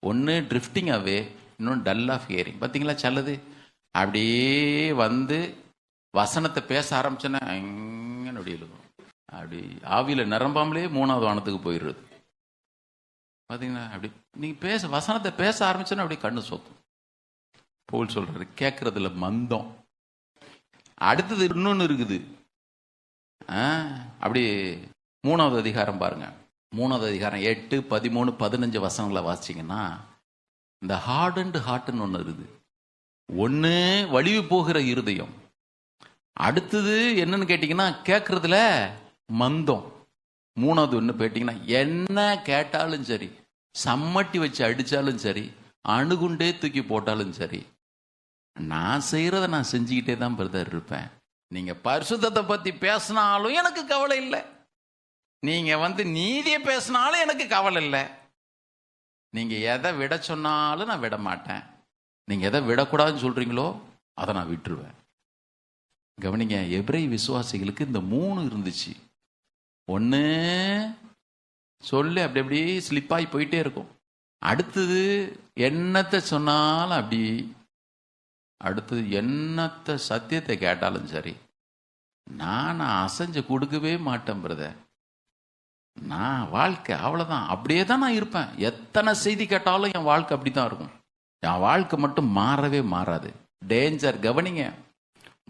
ஒன்று ட்ரிஃப்டிங் அவே, இன்னொன்று டல் ஆஃப் ஹியரிங். பார்த்தீங்களா? நல்லது அப்படியே வந்து வசனத்தை பேச ஆரம்பிச்சோன்னா அப்படி இருக்கும். அப்படி ஆவியில் நிரம்பாமலே 3வது வானத்துக்கு போயிடுறது. பார்த்தீங்கன்னா அப்படி நீங்கள் வசனத்தை பேச ஆரம்பிச்சோன்னா அப்படி கண்ணு சொத்தும். பவுல் சொல்றாரு, கேட்கறதுல மந்தம். அடுத்தது இன்னொன்று இருக்குது. அப்படி 3வது அதிகாரம் பாருங்க. 3வது அதிகாரம் 8, 13, 15 வசனங்களை வாசிச்சிங்கன்னா, இந்த ஹார்ட் அண்ட் ஹார்ட்னு ஒன்று இருக்குது. ஒன்று வலிவு போகிற இருதயம். அடுத்தது என்னன்னு கேட்டிங்கன்னா, கேட்கறதுல மந்தம். 3வது ஒன்று போயிட்டீங்கன்னா, என்ன கேட்டாலும் சரி, சம்மட்டி வச்சு அடித்தாலும் சரி, அணுகுண்டே தூக்கி போட்டாலும் சரி, நான் செய்கிறத நான் செஞ்சுக்கிட்டே தான் பிரதர் இருப்பேன். நீங்கள் பரிசுத்தத்தை பற்றி பேசினாலும் எனக்கு கவலை இல்லை, நீங்கள் நீதியை பேசினாலும் எனக்கு கவலை இல்லை, நீங்கள் எதை விட சொன்னாலும் நான் விட மாட்டேன், நீங்கள் எதை விடக்கூடாதுன்னு சொல்கிறீங்களோ அதை நான் விட்டுருவேன். கவனிங்க, எபிரேய விசுவாசிகளுக்கு இந்த 3 இருந்துச்சு. ஒன்று சொல்லி அப்படி அப்படி ஸ்லிப்பாகி போயிட்டே இருக்கும். அடுத்தது என்னத்தை சொன்னாலும் அப்படி, அடுத்தது என்னத்தை சத்தியத்தை கேட்டாலும் சரி, நான் அசைஞ்சு கொடுக்கவே மாட்டேன் பிரதர். நான் வாழ்க்கை அவ்வளோதான், அப்படியே தான் நான் இருப்பேன். எத்தனை செய்தி கேட்டாலும் என் வாழ்க்கை அப்படி தான் இருக்கும். என் வாழ்க்கை மட்டும் மாறவே மாறாது. டேஞ்சர். கவனிங்க,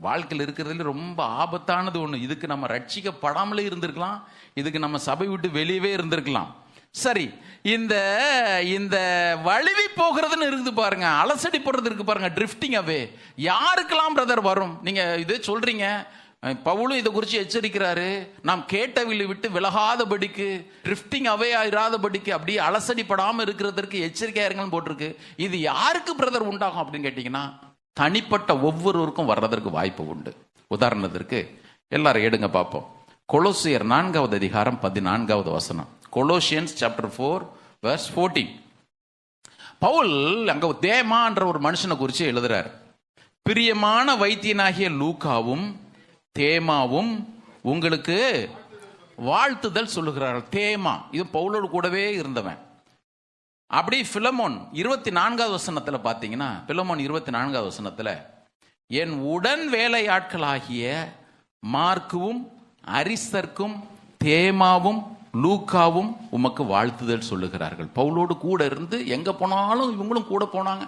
வாழ்க்கையில் இருக்கிறதுல ரொம்ப ஆபத்தானது ஒன்று. இதுக்கு நம்ம ரட்சிக்கப்படாமலே இருந்திருக்கலாம், இதுக்கு நம்ம சபை விட்டு வெளியவே இருந்திருக்கலாம். சரி, இந்த இந்த வழுவி போகிறதுன்னு இருக்குது பாருங்க, அலசடி போடுறது இருக்கு பாருங்க, ட்ரிஃப்டிங் அவே. யாருக்கெல்லாம் பிரதர் வரும்? நீங்க இது சொல்றீங்க, பவுலும் இதை குறித்து எச்சரிக்கிறாரு, நாம் கேட்டவில்லை விட்டு விலகாதபடிக்கு, ட்ரிஃப்டிங் அவே ஆயிராதபடிக்கு, அப்படியே அலசடிப்படாமல் இருக்கிறதுக்கு எச்சரிக்கையா இருங்கன்னு போட்டிருக்கு. இது யாருக்கு பிரதர் உண்டாகும் அப்படின்னு கேட்டீங்கன்னா, தனிப்பட்ட ஒவ்வொருவருக்கும் வர்றதற்கு வாய்ப்பு உண்டு. உதாரணத்திற்கு எல்லாரும் எடுங்க பார்ப்போம். கொலோசியர் 4வது அதிகாரம் 14வது வசனம். Colossians chapter 4 verse 14. பவுல் அங்க தேமான்ற ஒரு மனுஷனை குறித்து எழுதுறார். பிரியமான வைத்தியனாகிய லூக்காவும் தேமாவும் உங்களுக்கு வாழ்த்துதல் சொல்லுகிறார்கள். தேமா இது பவுலோடு கூடவே இருந்தவன். அப்படி பிலமோன் 24வது வசனத்துல பாத்தீங்கன்னா, பிலமோன் 24வது வசனத்துல, என் உடன் வேலையாட்களாகிய மார்க்குவும் அரிஸ்தர்க்கும் தேமாவும் லூக்காவும் உமக்கு வாழ்த்துதல் சொல்லுகிறார்கள். பவுலோடு கூட இருந்து எங்க போனாலும் இவங்களும் கூட போனாங்க.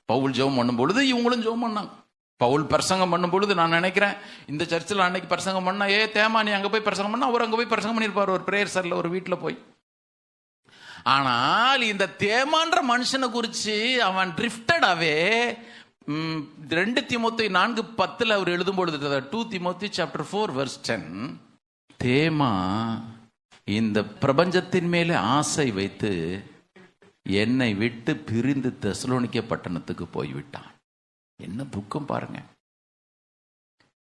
பவுல் ஜெபம் பண்ணும் பொழுது இவங்களும் ஜெபம் பண்ணாங்க. பவுல் பிரசங்கம் பண்ணும் பொழுது நான் நினைக்கிறேன், இந்த சர்ச்சில் அன்னைக்கு பிரசங்கம் பண்ணா, தேமா நீ அங்க போய் பிரசங்கம் பண்ணா, அவர் அங்க போய் பிரசங்கம் பண்ணியிருப்பார் ஒரு பிரேயர் சார்ல, ஒரு வீட்டில் போய். ஆனால் இந்த தேமான்ற மனுஷனை குறித்து அவன் ட்ரிஃப்டடாவே 2 தீமோத்தேயு 4:10 அவர் எழுதும் பொழுது, 2 தீமோத்தேயு chapter 4 verse 10, தேமா இந்த பிரபஞ்சத்தின் மேலே ஆசை வைத்து என்னை விட்டு பிரிந்து தெசலோனிக்கே பட்டணத்துக்கு போய்விட்டான். என்ன துக்கம் பாருங்க.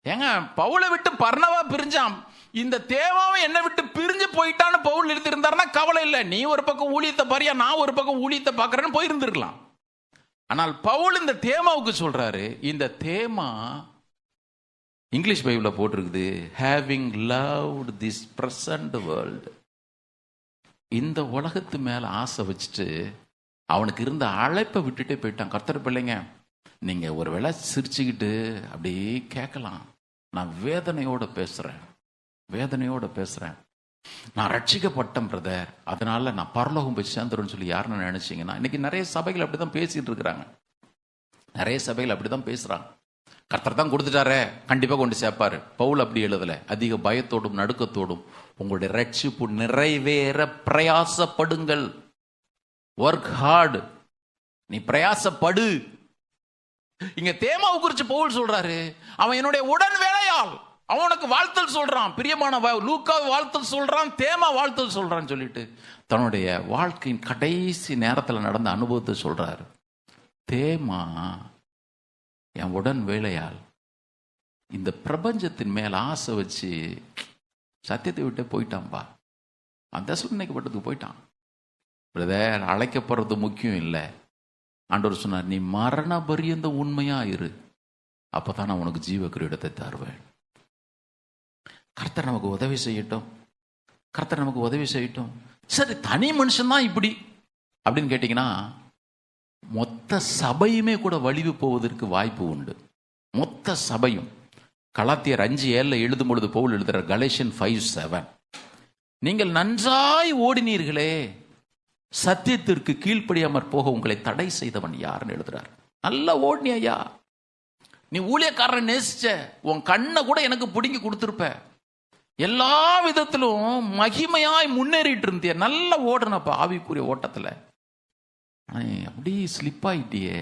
ஏங்க, பவுலை விட்டு பர்னவா பிரிஞ்சான், இந்த தேவாவை என்னை விட்டு பிரிஞ்சு போயிட்டான்னு பவுல் எழுதியிருந்தாருன்னா கவலை இல்லை, நீ ஒரு பக்கம் ஊழியத்தை பாரியா, நான் ஒரு பக்கம் ஊழியத்தை பார்க்கறேன்னு போயிருந்திருக்கலாம். ஆனால் பவுல் இந்த தேமாவுக்கு சொல்றாரு, இந்த தேமா இங்கிலீஷ் பைபிள்ல போட்டிருக்குது, having loved this present world, இந்த உலகத்து மேல ஆசை வச்சுட்டு அவனுக்கு இருந்த அழைப்பை விட்டுட்டே போயிட்டான். கர்த்தர் பிள்ளைங்க, நீங்க ஒருவேளை சிரிச்சுக்கிட்டு அப்படியே கேட்கலாம், நான் வேதனையோட பேசுறேன், வேதனையோட பேசுறேன், நான் ரட்சிக்கப்பட்டேன் பிரதர், அதனால நான் பரலோகம் போய் சேர்ந்துருன்னு சொல்லி யாருன்னு நினைச்சீங்கன்னா, இன்னைக்கு நிறைய சபைகள் அப்படிதான் பேசிட்டு இருக்கிறாங்க, நிறைய சபைகள் அப்படிதான் பேசுறாங்க. கர்த்தர் தான் கொடுத்துட்டாரே, கண்டிப்பா கொண்டு சேர்ப்பாரு. பவுல் அப்படி எழுதல. அதிக பயத்தோடும் நடுக்கத்தோடும் உங்களுடைய ரட்சிப்பு நிறைவேற பிரயாசப்படுங்கள். Work hard. நீ பிரயாசப்படு. இங்க தேமாவை குறிச்சு பவுல் சொல்றாரு, அவன் என்னுடைய உடன் வேலையாள், அவனுக்கு வாழ்த்தல் சொல்றான். பிரியமான லூக்கா வாழ்த்தல் சொல்றான், தேமா வாழ்த்தல் சொல்றான்னு சொல்லிட்டு தன்னுடைய வாழ்க்கையின் கடைசி நேரத்தில் நடந்த அனுபவத்தை சொல்றாரு. தேமா என் உடன் வேலையாள், இந்த பிரபஞ்சத்தின் மேல் ஆசை வச்சு சத்தியத்தை விட்டு போயிட்டான்பா. அந்த சூழ்நிலைப்பட்டதுக்கு போயிட்டான். பிரதர், அழைக்கப்படுறது முக்கியம் இல்லை. ஆண்டவர் சொன்னார், நீ மரண பரியந்த உண்மையா இரு, அப்பதான் நான் உனக்கு ஜீவ கிரீடத்தை தருவேன். கர்த்தர் நமக்கு உதவி செய்யட்டும், கர்த்தர் நமக்கு உதவி செய்யட்டும். சரி, தனி மனுஷன் தான் இப்படி அப்படின்னு கேட்டீங்கன்னா, மொத்த சபையுமே கூட வலிவு போவதற்கு வாய்ப்பு உண்டு. மொத்த சபையும். கலாத்தியர் 5:7 எழுதும் பொழுது பவுல் எழுதுற கலேஷியன் 5:7, நீங்கள் நன்றாய் ஓடினீர்களே, சத்தியத்திற்கு கீழ்ப்படியாமற் போக உங்களை தடை செய்தவன் யாருன்னு எழுதுறார். நல்லா ஓடினி ஐயா, நீ ஊழியக்காரனை நேசிச்ச, உன் கண்ணை கூட எனக்கு பிடுங்கி கொடுத்துருப்ப, எல்லா விதத்திலும் மகிமையாய் முன்னேறிட்டு இருந்திய, நல்லா ஓடுனப்ப ஆவிக்குரிய ஓட்டத்துல. அப்படி ஸ்லிப் ஆயிட்டியே,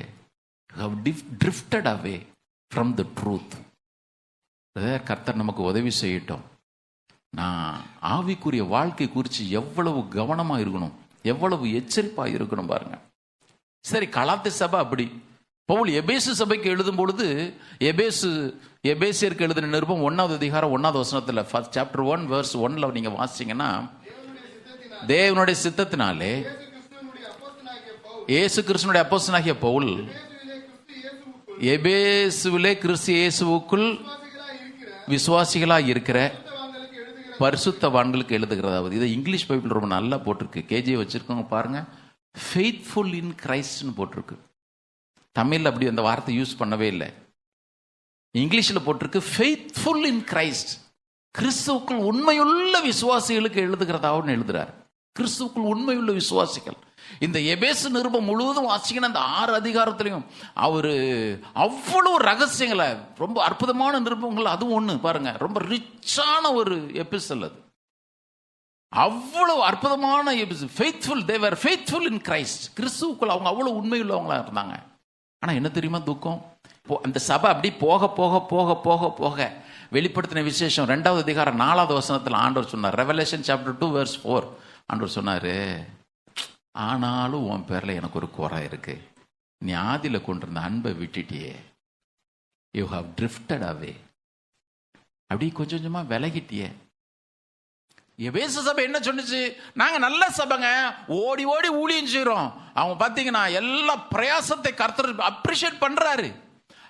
drifted away from the truth. கர்த்தர் நமக்கு உதவி செய்யட்டும். நான் ஆவிக்குரிய வாழ்க்கை குறித்து எவ்வளவு கவனமா இருக்கணும், எவ்வளவு எச்சரிப்பா இருக்கணும் பாருங்க. சரி, கலாத்திய சபை அப்படி. பவுல் எபேசு சபைக்கு எழுதும் பொழுது, எபேசியருக்கு எழுதின நிருபம் 1வது அதிகாரம் 1வது வசனத்துல, சாப்டர் 1 verse 1 நீங்க வாசிச்சீங்கன்னா, தேவனுடைய சித்தத்தினாலே இயேசு கிறிஸ்துவினுடைய அப்போஸ்தலனாகிய பவுல் எபேசுவிலே கிறிஸ்து இயேசுவுக்குள் விசுவாசிகளாக இருக்கிற பரிசுத்தவான்களுக்கு எழுதுகிறதாவது. இதை இங்கிலீஷ் பைபிள் ரொம்ப நல்லா போட்டிருக்கு. கேஜி வச்சிருக்கோங்க பாருங்க, ஃபெய்த்ஃபுல் இன் கிரைஸ்ட்னு போட்டிருக்கு. தமிழ் அப்படி அந்த வார்த்தை யூஸ் பண்ணவே இல்லை. இங்கிலீஷில் போட்டிருக்கு ஃபெய்த்ஃபுல் இன் கிரைஸ்ட். கிறிஸ்துவுக்குள் உண்மையுள்ள விசுவாசிகளுக்கு எழுதுகிறதாவும் எழுதுறாரு. கிறிஸ்துவுக்குள் உண்மையுள்ள விசுவாசிகள். இந்த எபேசு நிருபம் முழுவதும் வாசிக்கணும். அந்த 6 அதிகாரத்திலையும் அவரு அவ்வளவு ரகசியங்களை, ரொம்ப அற்புதமான நிருபங்கள் அதுவும் ஒண்ணு பாருங்க. ரொம்ப ரிச்சான ஒரு எபிசோட் அது. அவ்வளவு அற்புதமான episode. Faithful, they were faithful in Christ. கிறிஸ்துவுக்குள் அவங்க அவ்வளவு உண்மையுள்ளவங்களா இருந்தாங்க. ஆனா என்ன தெரியுமா துக்கம்? அந்த சபை அப்படி போக போக போக போக போக வெளிப்படுத்தின விசேஷம் 2வது அதிகாரம் 4வது வசனத்தில் ஆண்டவர் சொன்னார். ரெவலேஷன் சாப்டர் 2 verse 4 ஆண்டவர் சொன்னாரு, ஆனாலும் உன் பேர்ல எனக்கு ஒரு குறை இருக்கு. நீ ஆதியில கொண்டிருந்த அன்பை விட்டுட்டியே. யூ ஹவ் ட்ரிஃப்டட் அவே. அப்படி கொஞ்சம் கொஞ்சமா விலகிட்டியே. எபேசு சபை என்ன சொன்னுச்சு? நாங்க நல்ல சபைங்க, ஓடி ஓடி ஊழியம் செய்றோம். அவங்க பாத்தீங்கன்னா எல்லா பிரயாசத்தை கர்த்தர் அப்ரிஷியேட் பண்றாரு.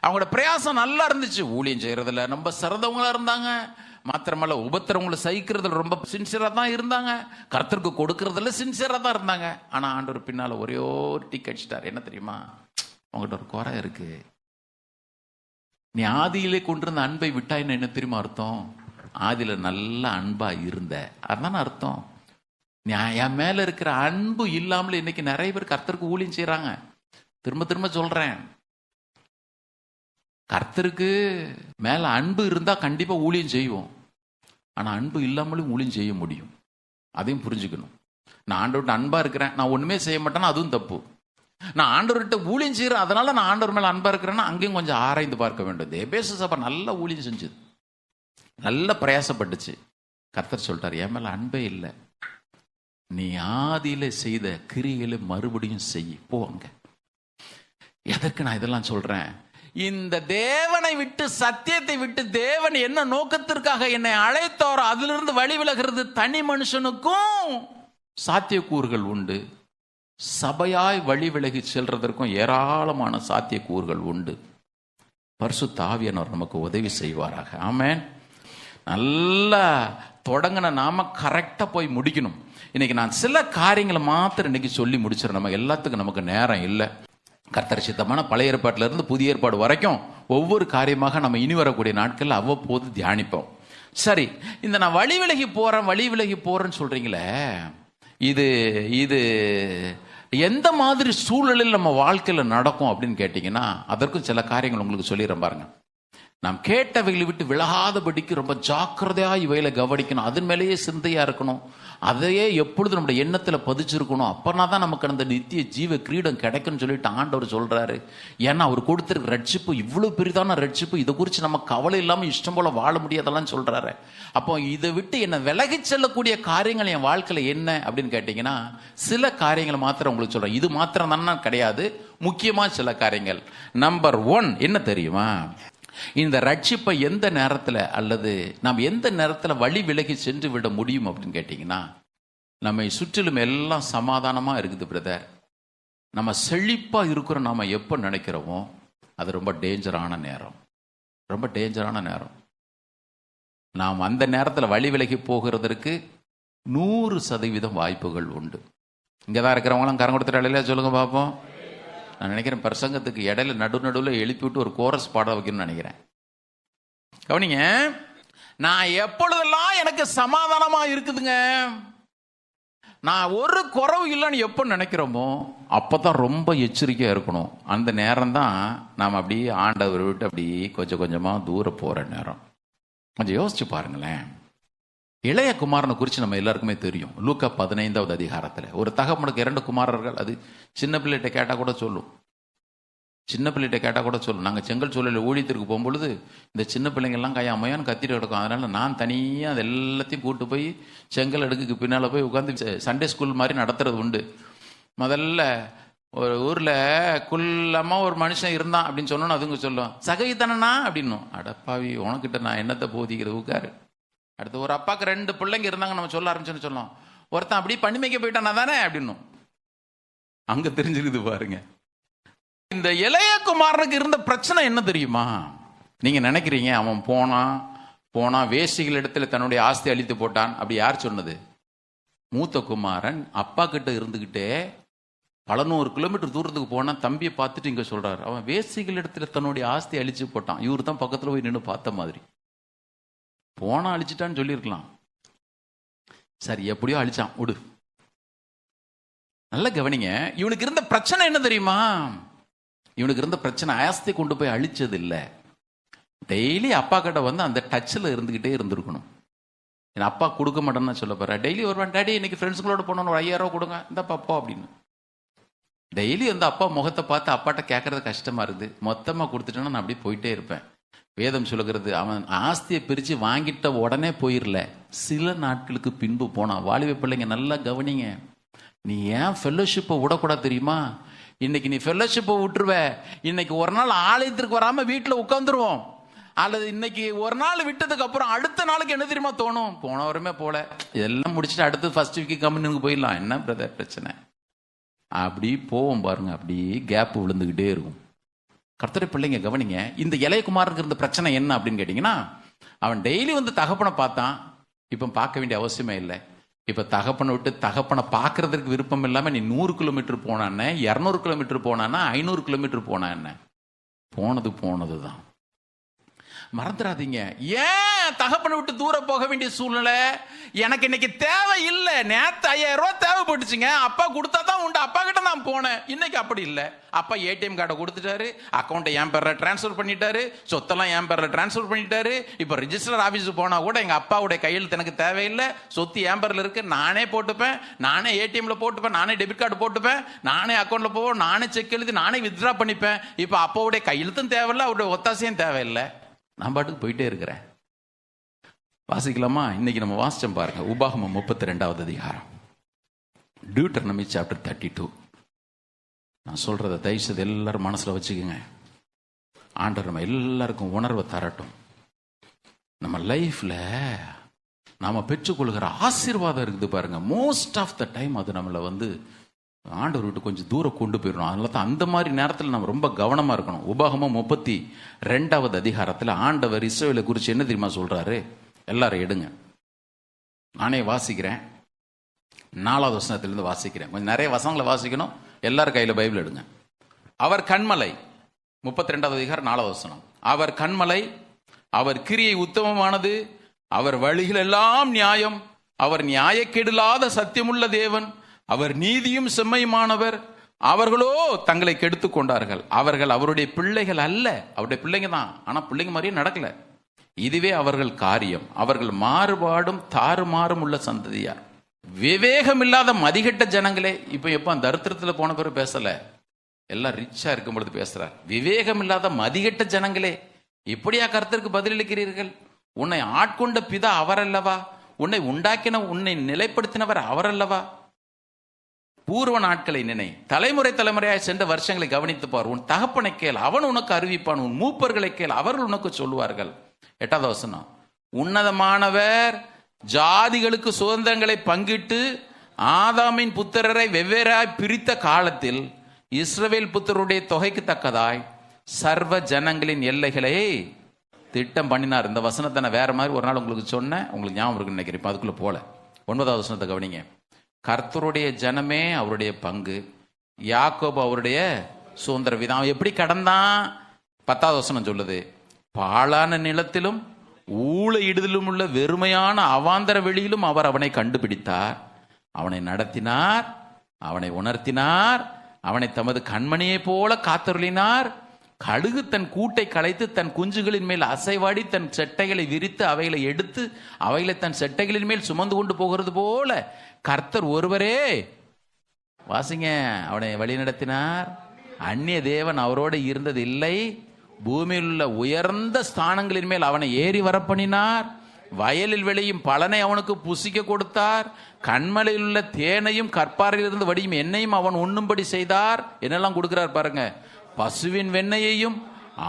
அவங்களோட பிரயாசம் நல்லா இருந்துச்சு. ஊழியம் செய்யறதுல ரொம்ப சிறந்தவங்களா இருந்தாங்க. மாத்திரமல்ல, உபத்திரவங்களை சகிக்கிறதுல ரொம்ப சின்சியரா தான் இருந்தாங்க. கர்த்தருக்கு கொடுக்கறதுல சின்சியரா தான் இருந்தாங்க. ஆனா ஆண்டவர் பின்னால ஒரே ஒரு டிக் அடிச்சிட்டார். என்ன தெரியுமா? அவங்ககிட்ட ஒரு குறை இருக்கு. நீ ஆதியிலே கொண்டிருந்த அன்பை விட்டாயின்னு என்ன தெரியுமா அர்த்தம்? ஆதியில நல்ல அன்பா இருந்த, அதுதானே அர்த்தம். நீ என் மேல இருக்கிற அன்பு இல்லாமல் இன்னைக்கு நிறைய பேர் கர்த்தருக்கு ஊழியம் செய்யறாங்க. திரும்ப திரும்ப சொல்றேன், கர்த்தருக்கு மேல அன்பு இருந்தா கண்டிப்பா ஊழியம் செய்வோம். ஆனா அன்பு இல்லாமலும் ஊழியம் செய்ய முடியும். அதையும் புரிஞ்சுக்கணும். நான் ஆண்டவர்கிட்ட அன்பா இருக்கிறேன், நான் ஒண்ணுமே செய்ய மாட்டேன்னா அதுவும் தப்பு. நான் ஆண்டவர்கிட்ட ஊழியம் செய்யறேன், அதனால நான் ஆண்டவர் மேல அன்பா இருக்கிறேன்னா அங்கேயும் கொஞ்சம் ஆராய்ந்து பார்க்க வேண்டும். எபேசு சபை நல்ல ஊழியம் செஞ்சது, நல்ல பிரயாசப்பட்டுச்சு. கர்த்தர் சொல்லிட்டார், என் மேல அன்பே இல்லை, நீ ஆதியில செய்த கிரிகளை மறுபடியும் செய், போங்க. எதற்கு நான் இதெல்லாம் சொல்றேன்? இந்த தேவனை விட்டு, சத்தியத்தை விட்டு, தேவன் என்ன நோக்கத்திற்காக என்னை அழைத்தாரோ அதிலிருந்து வழி விலகிறது தனி மனுஷனுக்கும் சாத்தியக்கூறுகள் உண்டு. சபையாய் வழி விலகி செல்றதற்கும் ஏராளமான சாத்தியக்கூறுகள் உண்டு. பரிசுத்த ஆவியானவர் நமக்கு உதவி செய்வாராக. ஆமென். நல்லா தொடங்கின நாம கரெக்டா போய் முடிக்கணும். இன்னைக்கு நான் சில காரியங்களை மாத்திரம் இன்னைக்கு சொல்லி முடிச்சிடறேன். நம்ம எல்லாத்துக்கும் நமக்கு நேரம் இல்லை. கர்த்தர் சித்தமான பழைய ஏற்பாட்டில இருந்து புதிய ஏற்பாடு வரைக்கும் ஒவ்வொரு காரியமாக நம்ம இனி வரக்கூடிய நாட்கள் அவ்வப்போது தியானிப்போம். சரி, இந்த நான் வழி விலகி போறேன்னு சொல்றீங்களே, இது இது எந்த மாதிரி சூழலில் நம்ம வாழ்க்கையில நடக்கும் அப்படின்னு கேட்டீங்கன்னா, அதற்கும் சில காரியங்கள் உங்களுக்கு சொல்லிடுறேன் பாருங்க. நாம் கேட்டவைகளை விட்டு விலகாதபடிக்கு ரொம்ப ஜாக்கிரதையா இவையில கவனிக்கணும். அதன் மேலேயே சிந்தையா இருக்கணும். அதையே எப்பொழுது நம்முடைய எண்ணத்துல பதிச்சிருக்கணும். அப்பனா தான் நமக்கு அந்த நித்திய ஜீவ கிரீடம் கிடைக்கும்னு சொல்லிட்டு ஆண்டவர் சொல்றாரு. ஏன்னா அவர் கொடுத்திருக்க ரட்சிப்பு இவ்வளவு பெரிதான ரட்சிப்பு, இதை குறித்து நம்ம கவலை இல்லாம இஷ்டம் போல வாழ முடியாதெல்லாம் சொல்றாரு. அப்போ இதை விட்டு என்ன விலகி செல்லக்கூடிய காரியங்கள் என் வாழ்க்கையில என்ன அப்படின்னு கேட்டீங்கன்னா, சில காரியங்களை மாத்திரம் உங்களுக்கு சொல்றேன். இது மாத்திரம் தானே கிடையாது, முக்கியமா சில காரியங்கள். நம்பர் 1 என்ன தெரியுமா? இந்த ரட்சிப்பை எந்த நேரத்தில் அல்லது நாம் எந்த நேரத்தில் வழி விலகி சென்று விட முடியும் அப்படின்னு கேட்டிங்கன்னா, நம்மை சுற்றிலும் எல்லாம் சமாதானமாக இருக்குது பிரதர், நம்ம செழிப்பாக இருக்கிறோம் நாம் எப்போ நினைக்கிறோமோ அது ரொம்ப டேஞ்சரான நேரம். ரொம்ப டேஞ்சரான நேரம். நாம் அந்த நேரத்தில் வழி விலகி போகிறதற்கு 100% வாய்ப்புகள் உண்டு. இங்கே தான் இருக்கிறவங்களாம் கரம் கொடுத்துட்டு இடையில சொல்லுங்க பார்ப்போம். நான் நினைக்கிறேன் பிரசங்கத்துக்கு இடையில நடுவில் எழுப்பி விட்டு ஒரு கோரஸ் பாட வைக்கணும்னு நினைக்கிறேன். கவனிங்க, நான் எப்பொழுதெல்லாம் எனக்கு சமாதானமா இருக்குதுங்க, நான் ஒரு குறவு இல்லைன்னு எப்போ நினைக்கிறோமோ அப்பதான் ரொம்ப எச்சரிக்கையா இருக்கணும். அந்த நேரம் தான் நாம் அப்படியே ஆண்டவர் விட்டு அப்படியே கொஞ்சம் கொஞ்சமா தூர போற நேரம். கொஞ்சம் யோசிச்சு பாருங்களேன். இளைய குமாரனை குறித்து நம்ம எல்லாருக்குமே தெரியும். லூக்கா 15வது அதிகாரத்தில் ஒரு தகப்பனுக்கு 2 குமாரர்கள். அது சின்ன பிள்ளைகிட்ட கேட்டால் கூட சொல்லும். சின்ன பிள்ளைகிட்ட கேட்டால் கூட சொல்லும். நாங்கள் செங்கல் சூழலில் ஊழியத்திற்கு போகும்பொழுது இந்த சின்ன பிள்ளைங்கள்லாம் கையாமையான்னு கத்திட்டு கிடக்கும். அதனால் நான் தனியாக அது எல்லாத்தையும் கூட்டு போய் செங்கல் அடுக்குக்கு பின்னால் போய் உட்காந்து சண்டே ஸ்கூல் மாதிரி நடத்துறது உண்டு. முதல்ல ஒரு ஊரில் குள்ளமாக ஒரு மனுஷன் இருந்தான் அப்படின்னு சொன்னோன்னு அதுங்க சொல்லும், சகைத்தனா அப்படின்னும். அடப்பாவி, உனக்கிட்ட நான் என்னத்தை போதிக்கிறது, உட்காரு. அடுத்து ஒரு அப்பாவுக்கு 2 பிள்ளைங்க இருந்தாங்க, நம்ம சொல்ல ஆரம்பிச்சோன்னு சொல்லலாம், ஒருத்தன் அப்படி பண்ணிமைக்க போயிட்டானா தானே அப்படின்னும். அங்க தெரிஞ்சிருக்குது பாருங்க. இந்த இளைய குமாரனுக்கு இருந்த பிரச்சனை என்ன தெரியுமா? நீங்க நினைக்கிறீங்க அவன் போனா வேசிகள் இடத்துல தன்னுடைய ஆஸ்தி அழித்து போட்டான். அப்படி யார் சொன்னது? மூத்த குமாரன் அப்பா கிட்ட இருந்துகிட்டே பல 100 கிலோமீட்டர் தூரத்துக்கு போனா தம்பியை பார்த்துட்டு இங்க சொல்றாரு, அவன் வேசிகள் இடத்துல தன்னுடைய ஆஸ்தி அழிச்சு போட்டான். இவரு தான் பக்கத்துல போய் நின்று பார்த்த மாதிரி. போனா அழிச்சிட்டான்னு சொல்லியிருக்கலாம். சரி, எப்படியோ அழிச்சான் விடு. நல்ல கவனிங்க, இவனுக்கு இருந்த பிரச்சனை என்ன தெரியுமா? இவனுக்கு இருந்த பிரச்சனை ஆஸ்தி கொண்டு போய் அழிச்சது இல்லை. டெய்லி அப்பா கிட்ட வந்து அந்த டச்சில் இருந்துகிட்டே இருந்திருக்கணும். என் அப்பா கொடுக்க மாட்டேன்னு சொல்ல போற. டெய்லி வருவான், டேடி இன்னைக்கு ஃப்ரெண்ட்ஸுங்களோட போனோன்னு ஒரு 5000 ரூபா கொடுங்க, இந்த பாப்பா அப்படின்னு. டெய்லி வந்து அப்பா முகத்தை பார்த்து அப்பாட்ட கேட்கறது கஷ்டமா இருக்குது. மொத்தமா கொடுத்துட்டேன்னா நான் அப்படியே போயிட்டே இருப்பேன். வேதம் சொல்லுகிறது, அவன் ஆஸ்தியை பிரித்து வாங்கிட்ட உடனே போயிடல, சில நாட்களுக்கு பின்பு போனான். வாலிப பிள்ளைங்க நல்லா கவனிங்க. நீ ஏன் ஃபெல்லோஷிப்பை விடக்கூடாது தெரியுமா? இன்னைக்கு நீ ஃபெல்லோஷிப்பை விட்டுருவ, இன்னைக்கு ஒரு நாள் ஆலயத்திற்கு வராம வீட்டில் உட்காந்துருவோம். அல்லது இன்னைக்கு ஒரு நாள் விட்டதுக்கு அப்புறம் அடுத்த நாளுக்கு என்ன தெரியுமா தோணும்? போனவருமே போல, இதெல்லாம் முடிச்சுட்டு அடுத்து ஃபர்ஸ்ட் வீக்கு கம்பெனிக்கு போயிடலாம், என்ன பிரதர் பிரச்சனை? அப்படி போவோம் பாருங்க, அப்படியே கேப் விழுந்துகிட்டே இருக்கும். கர்த்தருடைய பிள்ளைங்க கவனிங்க, இந்த இளையகுமாருக்கு இருந்த பிரச்சனை என்ன அப்படின்னு கேட்டீங்கன்னா, அவன் டெய்லி வந்து தகப்பனை பார்த்தான். இப்ப பார்க்க வேண்டிய அவசியமே இல்லை. இப்ப தகப்பனை விட்டு தகப்பனை பார்க்கறதுக்கு விருப்பம் இல்லாம நீ 100 கிலோமீட்டர் போனான்னு, 200 கிலோமீட்டர் போனான்னா, 500 கிலோமீட்டர் போனா என்ன, போனதுதான். மறந்துடாதீங்க. ஏன் தகப்பனை விட்டு தூர போக வேண்டிய சூழ்நிலை? எனக்கு இன்னைக்கு தேவை இல்லை. நேத்து 5000 ரூபாய் தேவைப்பட்டுச்சுங்க, அப்பா கொடுத்தா தான் உண்டு, அப்பா கிட்ட நான் போனேன். இன்னைக்கு அப்படி இல்லை. அப்பா ஏடிஎம் கார்டை கொடுத்துட்டாரு, அக்கௌண்ட்டை என் பேர்ல டிரான்ஸ்ஃபர் பண்ணிட்டாரு, சொத்தெல்லாம் என் பேர்ல டிரான்ஸ்ஃபர் பண்ணிட்டாரு. இப்போ ரிஜிஸ்டர் ஆஃபீஸுக்கு போனா கூட எங்க அப்பாவுடைய கையெழுத்து எனக்கு தேவையில்லை, சொத்து என் பேர்ல இருக்கு, நானே போட்டுப்பேன், நானே ஏடிஎம்ல போட்டுப்பேன், நானே டெபிட் கார்டு போட்டுப்பேன், நானே அக்கௌண்ட்ல போவோம், நானே செக் எழுதி நானே வித்ட்ரா பண்ணிப்பேன். இப்போ அப்பாவுடைய கையெழுத்தும் தேவையில்லை, அவருடைய ஒத்தாசையும் தேவையில்லை. நான் பாட்டுக்கு போயிட்டே இருக்கிறேன். வாசிக்கலாமா? இன்னைக்கு நம்ம வாசிச்சோம் பாருங்க, உபாகமம் 32வது அதிகாரம், டியூட்டர்னமி சாப்டர் 32. நான் சொல்றத தயவுசெய்து எல்லாரும் மனசுல வச்சுக்கோங்க. ஆண்டவர் நம்ம எல்லாருக்கும் உணர்வை தரட்டும். நம்ம லைஃப்ல நாம பெற்றுக்கொள்கிற ஆசீர்வாதம் இருக்குது பாருங்க, மோஸ்ட் ஆஃப் த டைம் அது நம்மளை வந்து ஆண்டவர் விட்டு கொஞ்சம் தூரம் கொண்டு போயிடணும். அதனால தான் அந்த மாதிரி நேரத்தில் நம்ம ரொம்ப கவனமா இருக்கணும். உபாகமம் 32வது அதிகாரத்தில் ஆண்டவர் இஸ்ரவேலை குறித்து என்ன தெரியுமா சொல்றாரு? எல்லாரும் எடுங்க, நானே வாசிக்கிறேன். 4வது வசனத்திலிருந்து வாசிக்கிறேன். கொஞ்சம் நிறைய வசனங்களை வாசிக்கணும். எல்லாரும் கையில பைபிள் எடுங்க. அவர் கண்மலை, 32வது அதிகாரம் 4வது வசனம். அவர் கண்மலை, அவர் கிரியை உத்தமமானது, அவர் வழிகள் எல்லாம் நியாயம், அவர் நியாயக்கேடில்லாத சத்தியமுள்ள தேவன், அவர் நீதியும் செம்மையுமானவர், அவர்களோ தங்களை கெடுத்து கொண்டார்கள். அவர்கள் அவருடைய பிள்ளைகள் அல்ல. அவருடைய பிள்ளைங்க தான், ஆனா பிள்ளைங்க மாதிரியே நடக்கல. இதுவே அவர்கள் காரியம். அவர்கள் மாறுபாடும் தாறுமாறும் உள்ள சந்ததியார். விவேகம் இல்லாத மதிகெட்ட ஜனங்களே. இப்ப எப்ப தரித்திரத்துல போன பிறகு பேசல, எல்லாம் ரிச்சா இருக்கும் பொழுது பேசுறார். விவேகம் இல்லாத மதிகெட்ட ஜனங்களே, இப்படியா கர்த்தருக்கு பதிலளிக்கிறீர்கள்? உன்னை ஆட்கொண்ட பிதா அவர் அல்லவா? உன்னை உண்டாக்கின, உன்னை நிலைப்படுத்தினவர் அவர் அல்லவா? பூர்வ நாட்களை நினை, தலைமுறை தலைமுறையாய் சென்ற வருஷங்களை கவனித்து பார். உன் தகப்பனை கேள், அவன் உனக்கு அறிவிப்பான். உன் மூப்பர்களை கேள், அவர்கள் உனக்கு சொல்லுவார்கள். 8வது வசனம், உன்னதமானவர் ஜாதிகளுக்கு சுதந்திரங்களை பங்கிட்டு ஆதாமின் புத்திரரை வெவ்வேறாய் பிரித்த காலத்தில் இஸ்ரவேல் புத்திரருடைய தொகைக்கு தக்கதாய் சர்வ ஜனங்களின் எல்லைகளை திட்டம் பண்ணினார். இந்த வசனத்தை நான் வேற மாதிரி ஒரு நாள் உங்களுக்கு சொன்னேன், உங்களுக்கு ஞாபகம் இருக்குன்னு நினைக்கிறேன். அதுக்குள்ள போல 9வது வசனத்தை கவனிங்க. கர்த்தருடைய ஜனமே அவருடைய பங்கு, யாக்கோபு அவருடைய சுதந்திர விதம். அவன் எப்படி கடந்தான்? 10வது வசனம் சொல்லுது, பாழான நிலத்திலும் ஊழையிடுதலும் உள்ள வெறுமையான அவாந்தர வெளியிலும் அவர் அவனை கண்டுபிடித்தார். அவனை நடத்தினார், அவனை உணர்த்தினார், அவனை தமது கண்மணியை போல காத்தருளினார். கழுகு தன் கூட்டை கலைத்து தன் குஞ்சுகளின் மேல் அசைவாடி தன் செட்டைகளை விரித்து அவைகளை எடுத்து அவைகளை தன் செட்டைகளின் மேல் சுமந்து கொண்டு போகிறது போல கர்த்தர் ஒருவரே, வாசிங்க, அவனை வழி நடத்தினார். அந்நிய தேவன் அவரோடு இருந்தது இல்லை. பூமியில் உள்ள உயர்ந்த ஸ்தானங்களின் மேல் அவனை ஏறி வரப்பண்ணினார். வயலில் விளையும் பலனை அவனுக்கு புசிக்க கொடுத்தார். கண்மலையில் உள்ள தேனையும் கற்பாரிலிருந்து வடியும் எண்ணெயும் அவன் உண்ணும்படி செய்தார். என்னெல்லாம் கொடுக்கிறார் பாருங்க. பசுவின் வெண்ணையையும்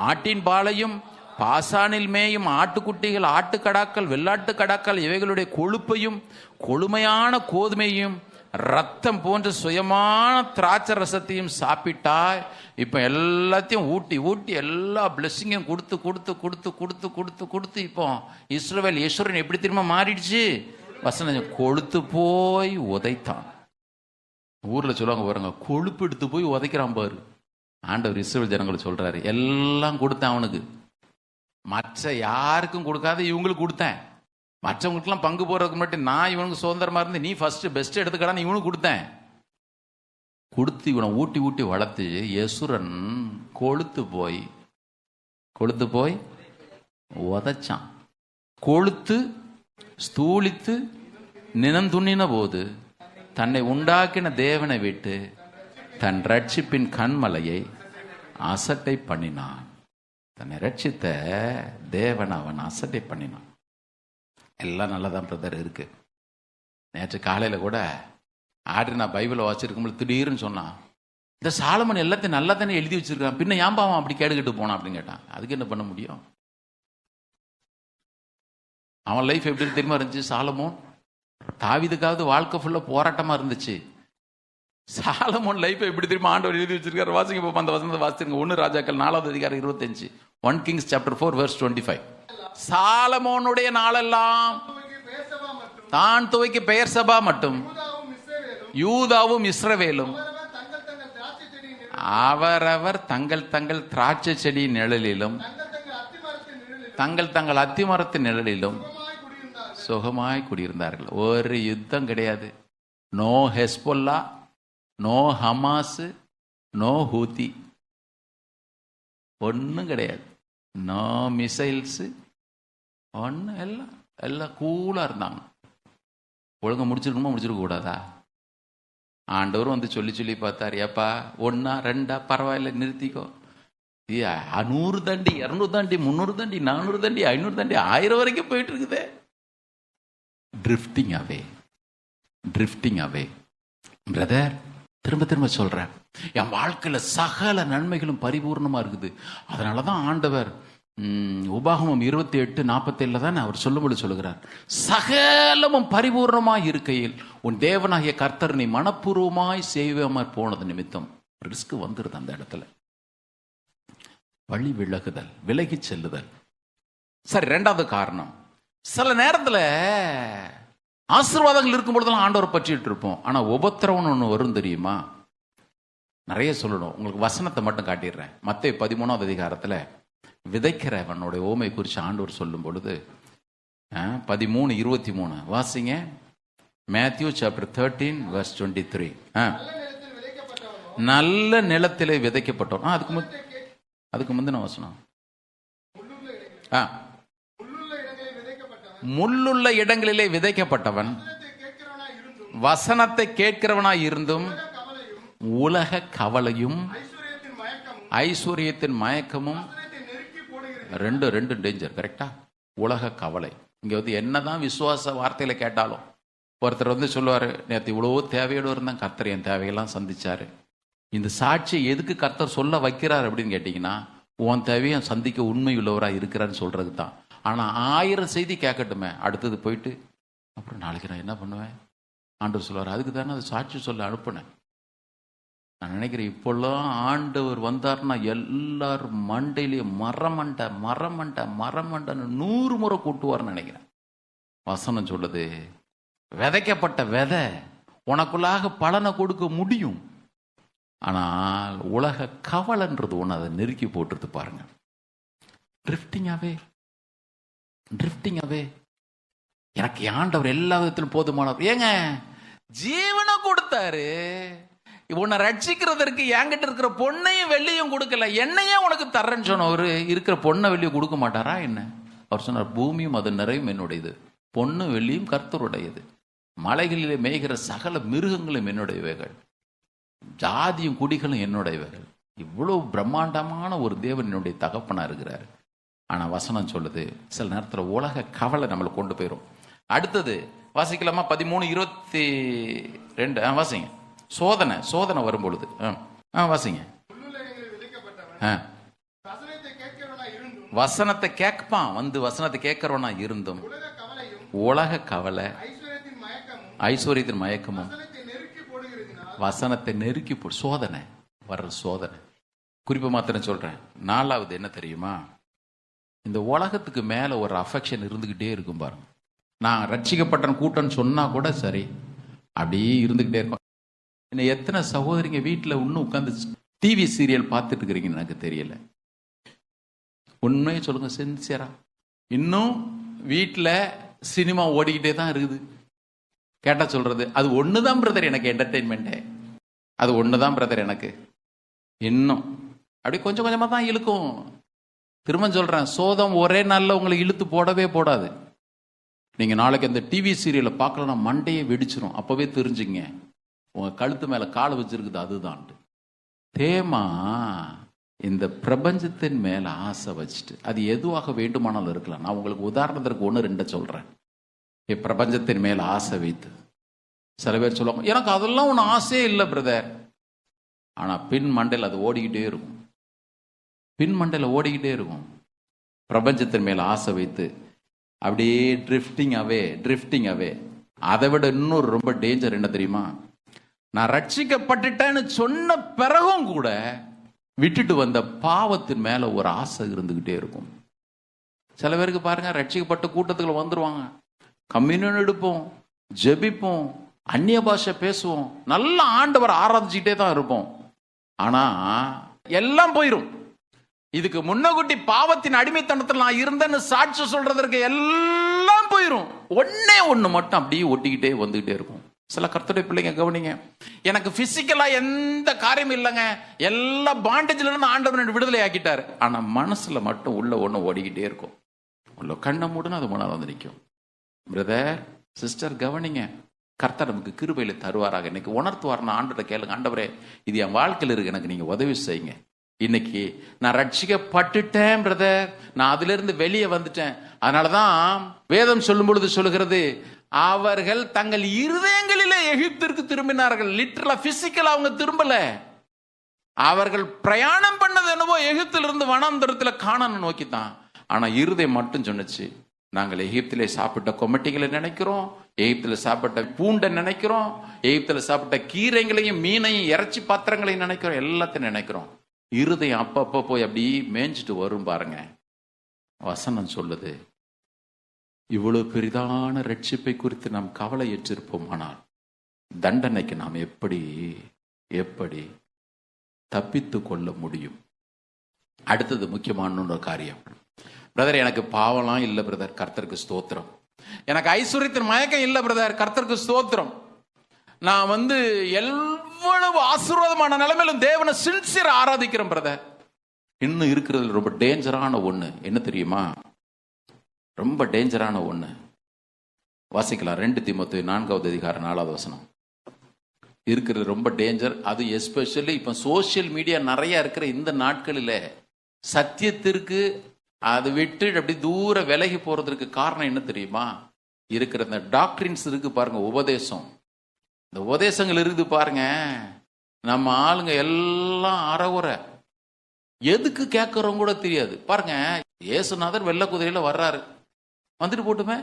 ஆட்டின் பாலையும் பாசானில் மேயும் ஆட்டுக்குட்டிகள் ஆட்டுக்கடாக்கள் வெள்ளாட்டு கடாக்கள் இவைகளுடைய கொழுப்பையும் கொழுமையான கோதுமையும் ரத்தம் போன்ற சுயமான திராட்சை ரசத்தையும் சாப்பிட்டாய். இப்ப எல்லாத்தையும் ஊட்டி ஊட்டி எல்லா பிளெஸிங்கும் கொடுத்து கொடுத்து கொடுத்து கொடுத்து கொடுத்து கொடுத்து இப்போ இஸ்ரவேல் ஈஸ்வரன் எப்படி திரும்ப மாறிடுச்சு? வசனம், கொழுத்து போய் உதைத்தான். ஊர்ல சொல்லுவாங்க பாருங்க, கொழுப்பு எடுத்து போய் உதைக்கிறான் பாரு. ஆண்டவர் இஸ்ரவேல் ஜனங்களை சொல்றாரு, எல்லாம் கொடுத்தேன் அவனுக்கு, மற்ற யாருக்கும் கொடுக்காத இவங்களுக்கு கொடுத்தேன். மற்றவங்களுக்குலாம் பங்கு போறதுக்கு முன்னாடி நான் இவனுக்கு சுதந்திரமா இருந்து நீ ஃபர்ஸ்ட் பெஸ்ட் எடுத்துக்கடான்னு இவனுக்கு கொடுத்தேன். கொடுத்து இவனை ஊட்டி ஊட்டி வளர்த்து யசுரன் கொழுத்து போய் உதைச்சான். கொழுத்து ஸ்தூலித்து நினந்துண்ணின போது தன்னை உண்டாக்கின தேவனை விட்டு தன் ரட்சிப்பின் கண்மலையை அசட்டை பண்ணினான். தன்னை ரட்சித்த தேவன் அவன் அசட்டை பண்ணினான். எல்லாம் நல்லதான் பிரதர் இருக்கு. நேற்று காலையில கூட நான் பைபிளை வாசிச்சிருக்கும்போது திடீர்னு சொன்னான், இந்த சாலமன் எல்லாத்தையும் நல்லா தானே எழுதி வச்சிருக்கான், பின்ன ஏன்பா அவன் அப்படி கேடுகிட்டு போனான் அப்படின்னு கேட்டான். அதுக்கு என்ன பண்ண முடியும்? அவன் லைஃப் எப்படி தெரியுமா இருந்துச்சு? சாலமோன், தாவீதுக்காவது வாழ்க்கை ஃபுல்லா போராட்டமா இருந்துச்சு. சாலமோன் லைஃப் எப்படி தெரியுமா ஆண்டவர் எழுதி வச்சிருக்காரு? வாசிங்க பாப்பா, அந்த வசனத்தை வாசிச்சிருங்க. 1 ராஜாக்கள் 4வது அதிகாரம் 25, 1 Kings chapter 4 verse 25. சாலமோனுடைய நாளெல்லாம் தான் துவைக்கு பெயர் சபா மட்டும் யூதாவும் இஸ்ரவேலும் அவரவர் தங்கள் தங்கள் திராட்சை செடி நிழலிலும் தங்கள் தங்கள் அத்திமரத்து நிழலிலும் சுகமாய் குடியிருந்தார்கள். ஒரு யுத்தம் கிடையாது. No Hezbollah, no Hamas, no Houthi, ஒன்றும் கிடையாது. நோ மிசைல்ஸ், ஒன்றும் எல்லாம் கூலாக இருந்தாங்க. ஒழுங்காக முடிச்சிருக்கணுமா முடிச்சிருக்க கூடாதா? ஆண்டவர் வந்து சொல்லி சொல்லி பார்த்தார், ஏப்பா 1 2 பரவாயில்ல நிறுத்திக்கோ. 100 தண்டி 200 தண்டி 300 தண்டி 400 தண்டி 500 தண்டி 1000 வரைக்கும் போயிட்டு இருக்குதே. ட்ரிஃப்டிங் அவே பிரதர். திரும்ப திரும்ப சொல்றேன், என் வாழ்க்கையில சகல நன்மைகளும் பரிபூர்ணமா இருக்குது. அதனாலதான் ஆண்டவர் உபாகமம் 28:47 தான் அவர் சொல்லும்போது சொல்லுகிறார், சகலமும் பரிபூர்ணமாய் இருக்கையில் உன் தேவனாகிய கர்த்தர் நீ மனப்பூர்வமாய் செய்யாமற் போனது நிமித்தம் ரிஸ்க் வந்துருது. அந்த இடத்துல வழி விலகுதல், விலகி செல்லுதல். சரி, 2வது காரணம், சில நேரத்துல ஆசீர்வாதங்கள் இருக்கும் பொழுதெல்லாம் ஆண்டவரை பற்றிட்டு இருப்போம். ஆனா உபத்திரவம் ஒண்ணு வரும் தெரியுமா? நிறைய சொல்லணும். உங்களுக்கு வசனத்தை மட்டும் காட்டிடுறேன். மத்தேயு 13வது அதிகாரத்துல விதைக்கிறவனோட ஓமை குறித்து ஆண்டவர் சொல்லும் பொழுது 13:23 வாசிங்க. Matthew chapter 13 verse 23. நல்ல நிலத்திலே விதைக்கப்பட்டோம். அதுக்கு முந்தின வசனம். முள்ளுள்ள இடங்களிலே விதைக்கப்பட்டவன் வசனத்தை கேட்கிறவனாய் இருந்தும் உலக கவலையும் ஐஸ்வர்யத்தின் மயக்கமும் ரெண்டு டேஞ்சர். கரெக்டா? உலக கவலை. இங்க வந்து என்னதான் விசுவாச வார்த்தையில கேட்டாலும் ஒருத்தர் வந்து சொல்லுவாரு, நேற்று இவ்வளவோ தேவையோடு இருந்தான், கர்த்தர் என் தேவையெல்லாம் சந்திச்சாரு. இந்த சாட்சியை எதுக்கு கர்த்தர் சொல்ல வைக்கிறார் அப்படின்னு கேட்டீங்கன்னா, உன் தேவையை சந்திக்க உண்மை உள்ளவராக இருக்கிறான்னு சொல்றது தான். ஆனா 1000 செய்தி கேட்கட்டுமே, அடுத்தது போயிட்டு அப்புறம் நாளைக்கு நான் என்ன பண்ணுவேன் ஆண்டவர் சொல்லுவார். அதுக்கு தானே அது சாட்சி சொல்ல அனுப்புனேன். நான் நினைக்கிறேன் இப்பெல்லாம் ஆண்டவர் வந்தார்னா எல்லாரும் மண்டையிலேயே மரமண்டன்னு 100 முறை கூட்டுவார்னு நினைக்கிறேன். வசனம் சொல்லுது, விதைக்கப்பட்ட விதை உனக்குள்ளாக பலனை கொடுக்க முடியும். ஆனால் உலக கவலைன்றது ஒன்று அதை நெருக்கி போட்டுருது பாருங்க. ட்ரிஃப்டிங் அவே. எனக்கு ஆண்டவர் எல்லா விதத்திலும் போதுமானவர். ஏங்க, ஜீவனை கொடுத்தாரு, உன்னை ரட்சிக்கிறதற்கு என்கிட்ட இருக்கிற பொண்ணையும் வெள்ளியும் கொடுக்கல, என்னையே உனக்கு தர்றேன்னு சொன்னவர் இருக்கிற பொண்ணை வெள்ளியும் கொடுக்க மாட்டாரா என்ன? அவர் சொன்னார், பூமியும் அது நிறையும் என்னுடையது, பொண்ணு வெள்ளியும் கர்த்தருடையது, மலைகளிலே மேய்கிற சகல மிருகங்களும் என்னுடையவைகள், ஜாதியும் குடிகளும் என்னுடையவைகள். இவ்வளவு பிரம்மாண்டமான ஒரு தேவன் என்னுடைய தகப்பனா இருக்கிறாரு. ஆனா வசனம் சொல்லுது, சில நேரத்தில் உலக கவலை நம்மளை கொண்டு போயிடும். அடுத்தது வாசிக்கலாமா? 13:22 வாசிங்க. சோதனை வரும் பொழுது வாசிங்க. வசனத்தை கேட்பான், வந்து வசனத்தை கேட்கிறவனா இருந்தும் உலக கவலை ஐஸ்வர்யத்தின் மயக்கமும் வசனத்தை நெருக்கி சோதனை வர்ற சோதனை. குறிப்பா மாத்திரம் சொல்றேன். 4வது என்ன தெரியுமா? இந்த உலகத்துக்கு மேல ஒரு அஃபெக்ஷன் இருந்துகிட்டே இருக்கும் பாருங்க. நான் ரட்சிக்கப்பட்ட கூட்டம்னு சொன்னா கூட சரி, அப்படியே இருந்துகிட்டே இருக்கும். இன்னும் எத்தனை சகோதரிங்க வீட்டுல இன்னும் உட்காந்து டிவி சீரியல் பார்த்துட்டு இருக்கிறீங்கன்னு எனக்கு தெரியல. உண்மையை சொல்லுங்க சின்சியரா. இன்னும் வீட்டுல சினிமா ஓடிக்கிட்டே தான் இருக்குது. கேட்டா சொல்றது, அது ஒண்ணுதான் பிரதர் எனக்கு என்டர்டெயின்மெண்ட்டே, அது ஒண்ணுதான் பிரதர் எனக்கு. இன்னும் அப்படி கொஞ்சம் கொஞ்சமா தான் இழுக்கும். திரும்ப சொல்றேன், சோதம் ஒரே நாள்ல உங்களை இழுத்து போடவே போடாது. நீங்க நாளைக்கு அந்த டிவி சீரியலை பார்க்கலன்னா மண்டையே வெடிச்சிரும். அப்பவே தெரிஞ்சுங்க உங்க கழுத்து மேல காலை வச்சிருக்குது அதுதான். தேமா இந்த பிரபஞ்சத்தின் மேல ஆசை வச்சுட்டு, அது எதுவாக வேண்டுமானாலும் இருக்கலாம். நான் உங்களுக்கு உதாரணத்திற்கு 1-2 சொல்றேன். பிரபஞ்சத்தின் மேல ஆசை வைத்து சில பேர் சொல்லுவாங்க, எனக்கு அதெல்லாம் ஒன்றும் ஆசையே இல்லை பிரதர். ஆனா பின் மண்டையில் அது ஓடிக்கிட்டே இருக்கும். பிரபஞ்சத்தின் மேல ஆசை வைத்து அப்படியே ட்ரிஃப்டிங் அவே. அதை விட இன்னொரு ரொம்ப டேஞ்சர் என்ன தெரியுமா? நான் ரட்சிக்கப்பட்டுட்டேன்னு சொன்ன பிறகும் கூட விட்டுட்டு வந்த பாவத்தின் மேல ஒரு ஆசை இருந்துகிட்டே இருக்கும். சில பேருக்கு பாருங்க, ரட்சிக்கப்பட்ட கூட்டத்துக்குள்ள வந்துருவாங்க, கம்யூனியன் எடுப்போம், ஜெபிப்போம், அந்நிய பாஷை பேசுவோம், நல்ல ஆண்டவர் ஆராதிச்சுக்கிட்டே தான் இருப்போம். ஆனா எல்லாம் போயிரும். இதுக்கு முன்னகுட்டி பாவத்தின் அடிமைத்தனத்தில் நான் இருந்தேன்னு சாட்சி சொல்றதற்கு எல்லாம் போயிரும். ஒண்ணு மட்டும் அப்படியே ஒட்டிக்கிட்டே வந்துகிட்டே இருக்கும். சில கர்த்தருடைய பிள்ளைங்க கவனிங்க, எனக்கு பிசிக்கலா எந்த காரியமும் இல்லைங்க, எல்லா பாண்டேஜ்ல இருந்து ஆண்டவர் விடுதலை ஆக்கிட்டாரு. ஆனா மனசுல மட்டும் உள்ள ஒண்ணு ஓடிக்கிட்டே இருக்கும். உள்ள கண்ணை மூடுன்னு அது முன்னால் வந்து நிற்கும். பிரதர் சிஸ்டர் கவனிங்க, கர்த்தர் நமக்கு கிருபையில தருவாராக. இன்னைக்கு உணர்த்துவார்னா ஆண்டவரை கேளுங்க, ஆண்டவரே இது என் வாழ்க்கையில் இருக்கு, எனக்கு நீங்க உதவி செய்யுங்க. இன்னைக்கு நான் ரட்சிக்கப்பட்டுட்டேன் பிரதர், நான் அதுல இருந்து வெளியே வந்துட்டேன். அதனாலதான் வேதம் சொல்லும் பொழுது சொல்லுகிறது, அவர்கள் தங்கள் இருதயங்களிலே எகிப்திற்கு திரும்பினார்கள். லிட்டரலா பிசிக்கலா அவங்க திரும்பல. அவர்கள் பிரயாணம் பண்ணது என்னவோ எகிப்திலிருந்து வனாந்தரத்துல கானானை நோக்கித்தான். ஆனா இருதயம் மட்டும் சொன்னுச்சு, நாங்கள் எகிப்திலே சாப்பிட்ட கொமட்டிகளை நினைக்கிறோம், எகிப்தில சாப்பிட்ட பூண்டை நினைக்கிறோம், எகிப்தில சாப்பிட்ட கீரைகளையும் மீனையும் இறைச்சி பாத்திரங்களையும் நினைக்கிறோம், எல்லாத்தையும் நினைக்கிறோம். இருதயம் அப்பப்போ போய் அப்படி மேய்ஞ்சிட்டு வரும் பாருங்க. வசனம் சொல்லுது, இவ்வளவு பெரிதான ரட்சிப்பை குறித்து நாம் கவலை ஏற்றிருப்போமானால் தண்டனைக்கு நாம் எப்படி தப்பித்து கொள்ள முடியும்? அடுத்தது முக்கியமான ஒரு காரியம். பிரதர் எனக்கு பாவம்லாம் இல்லை பிரதர், கர்த்தருக்கு ஸ்தோத்திரம். எனக்கு ஐஸ்வர்யத்தின் மயக்கம் இல்லை பிரதர், கர்த்தருக்கு ஸ்தோத்திரம். நான் அவ்வளவு ஆசீர்வாதமான நிலைமையிலும் தேவனை சின்சியரா ஆராதிக்கிறோம் பிரதர். இன்னும் இருக்கிறது ரொம்ப டேஞ்சரான ஒண்ணு என்ன தெரியுமா? ரொம்ப டேஞ்சரான ஒண்ணு வாசிக்கலாம். 2 தீமோத்தேயு 4:4 இருக்கிறது ரொம்ப டேஞ்சர். அது எஸ்பெஷலி இப்ப சோசியல் மீடியா நிறைய இருக்கிற இந்த நாட்களில் சத்தியத்திற்கு அதை விட்டு அப்படி தூர விலகி போறதுக்கு காரணம் என்ன தெரியுமா? இருக்கிற இந்த டாக்டரின்ஸ் இருக்கு பாருங்க, உபதேசம். இந்த உபதேசங்கள் இருக்குது பாருங்க, நம்ம ஆளுங்க எல்லாம் அறகுறை, எதுக்கு கேட்கறவங்க கூட தெரியாது பாருங்க. இயேசுநாதர் வெள்ளை குதிரையில வர்றாரு, வந்துட்டு போட்டுமே.